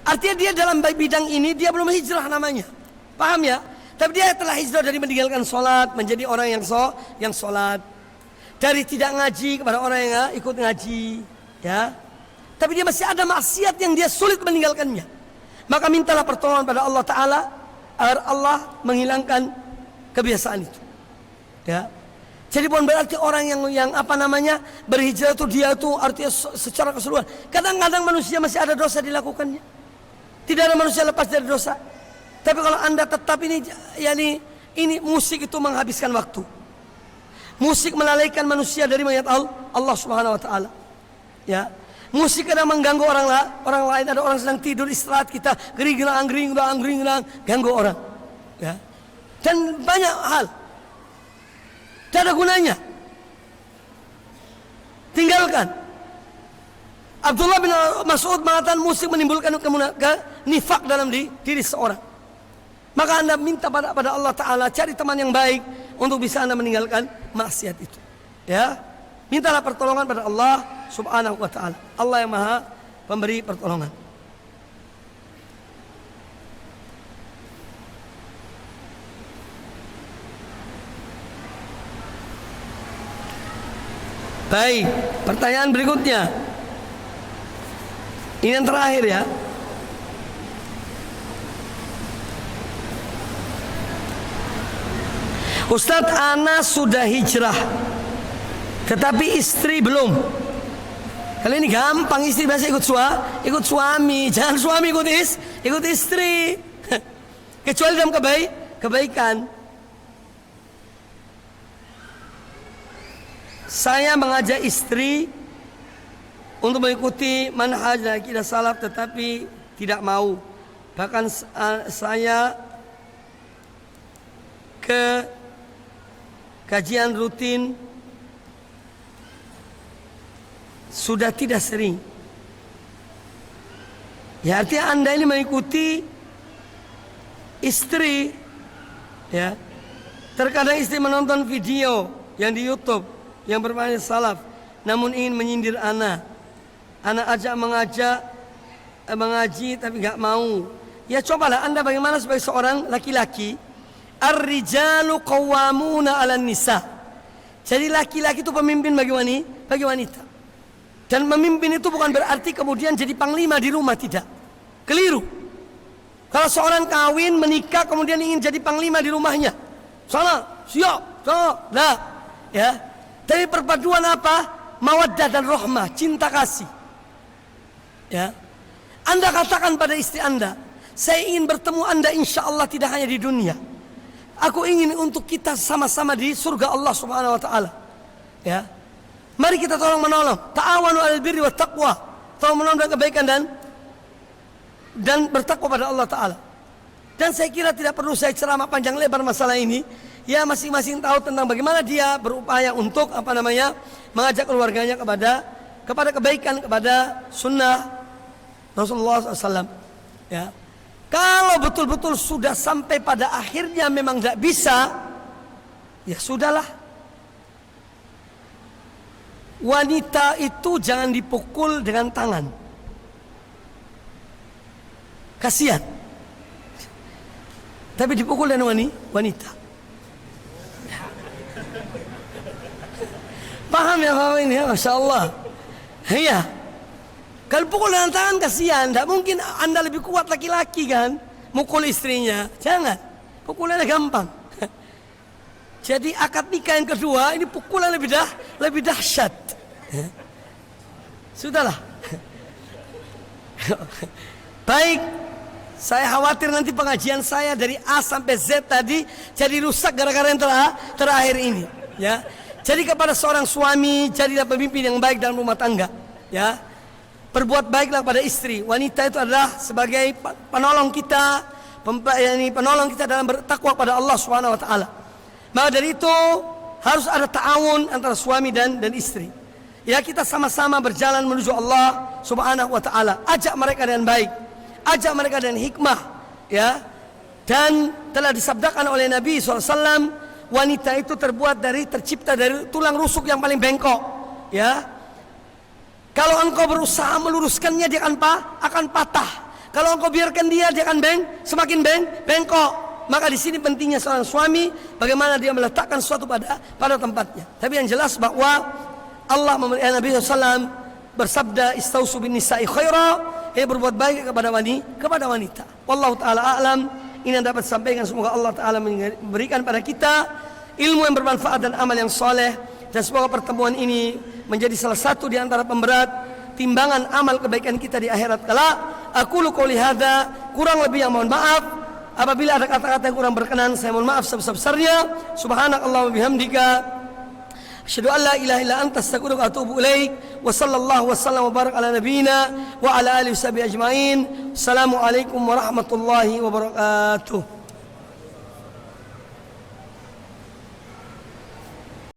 Artinya dia dalam bidang ini dia belum hijrah namanya. Paham ya? Tapi dia telah hijrah dari meninggalkan sholat menjadi orang yang sholat, dari tidak ngaji kepada orang yang ikut ngaji, ya. Tapi dia masih ada maksiat yang dia sulit meninggalkannya. Maka mintalah pertolongan pada Allah Ta'ala agar Allah menghilangkan kebiasaan itu, ya. Jadi bukan berarti orang yang berhijrah itu dia itu artinya secara keseluruhan. Kadang-kadang manusia masih ada dosa dilakukannya. Tidak ada manusia lepas dari dosa. Tapi kalau Anda tetap ini musik itu menghabiskan waktu. Musik melalaikan manusia dari mengingat Allah Subhanahu wa taala. Ya. Musik kadang mengganggu orang lain, ada orang sedang tidur istirahat, kita gering-gerang ganggu orang. Ya. Dan banyak hal. Tidak ada gunanya. Tinggalkan. Abdullah bin Mas'ud mengatakan musik menimbulkan nifak dalam diri seorang. Maka Anda minta pada Allah Ta'ala, cari teman yang baik untuk bisa Anda meninggalkan maksiat itu, ya. Mintalah pertolongan pada Allah Subhanahu wa Ta'ala. Allah yang Maha pemberi pertolongan. Baik, pertanyaan berikutnya. Ini yang terakhir, ya. Ustadz, ana sudah hijrah tetapi istri belum. Kali ini gampang, istri biasa ikut suami. Jangan suami ikut istri. Kecuali dalam kebaikan. Saya mengajak istri untuk mengikuti manhaj dan akidah salaf tetapi tidak mau. Bahkan saya ke kajian rutin sudah tidak sering. Ya, artinya Anda ini mengikuti istri, ya. Terkadang istri menonton video yang di YouTube yang bermain salaf, namun ingin menyindir Ana mengajak mengaji tapi gak mau. Ya, cobalah Anda bagaimana sebagai seorang laki-laki. Ar-rijalu qawwamuna 'alan nisa. Jadi laki-laki itu pemimpin bagi wanita. Dan memimpin itu bukan berarti kemudian jadi panglima di rumah, tidak. Keliru. Kalau seorang kawin menikah kemudian ingin jadi panglima di rumahnya, sana, siap, sana, nah, ya. Tapi perpaduan apa? Mawaddah dan rahmah, cinta kasih. Ya. Anda katakan pada istri Anda, saya ingin bertemu Anda insya Allah tidak hanya di dunia. Aku ingin untuk kita sama-sama di surga Allah Subhanahu wa taala. Ya. Mari kita tolong menolong. Ta'awanu 'alal birri wat taqwa. Tolong menolong dalam kebaikan dan bertakwa pada Allah taala. Dan saya kira tidak perlu saya ceramah panjang lebar masalah ini. Ya, masing-masing tahu tentang bagaimana dia berupaya untuk mengajak keluarganya kepada kebaikan, kepada sunnah Rasulullah SAW. Ya. Kalau betul-betul sudah sampai pada akhirnya memang tidak bisa, ya sudahlah. Wanita itu jangan dipukul dengan tangan. Kasihan. Tapi dipukul dengan wanita. paham ya Bapak ini ya, Masya Allah. Iya. Kalau pukul dengan tangan kasihan, tidak mungkin Anda lebih kuat laki-laki kan, mukul istrinya. Jangan, pukulannya gampang. Jadi akad nikah yang kedua ini pukulan lebih dahsyat. Sudahlah. Baik, saya khawatir nanti pengajian saya dari A sampai Z tadi jadi rusak gara-gara yang terakhir ini. Ya, jadi kepada seorang suami, jadilah pemimpin yang baik dalam rumah tangga. Ya, berbuat baiklah pada istri. Wanita itu adalah sebagai penolong kita, penolong kita dalam bertakwa pada Allah Subhanahu Wa Taala. Maka dari itu harus ada ta'awun antara suami dan istri. Ya, kita sama-sama berjalan menuju Allah Subhanahu Wa Taala. Ajak mereka dengan baik, ajak mereka dengan hikmah. Ya, dan telah disabdakan oleh Nabi SAW, wanita itu tercipta dari tulang rusuk yang paling bengkok. Ya, kalau engkau berusaha meluruskannya dia akan patah. Kalau engkau biarkan dia akan semakin bengkok. Maka di sini pentingnya seorang suami bagaimana dia meletakkan sesuatu pada tempatnya. Tapi yang jelas bahwa Allah Nabi SAW bersabda istausu bin nisa'i khaira, berbuat baik kepada wanita. Wallahu taala a'lam. Ini yang dapat disampaikan, semoga Allah taala memberikan pada kita ilmu yang bermanfaat dan amal yang soleh, dan semoga pertemuan ini menjadi salah satu di antara pemberat timbangan amal kebaikan kita di akhirat kelak. Aqulu qouli hadza, kurang lebih yang mohon maaf. Apabila ada kata-kata yang kurang berkenan, saya mohon maaf sebesar-besarnya. Subhanakallahumma bihamdika, asyhadu an la ilaha illa anta, astaghfiruka wa atubu ilaik. Wa sallallahu wasallam wa barak ala nabiyyina wa ala alihi washabihi ajmain. Assalamualaikum warahmatullahi wabarakatuh.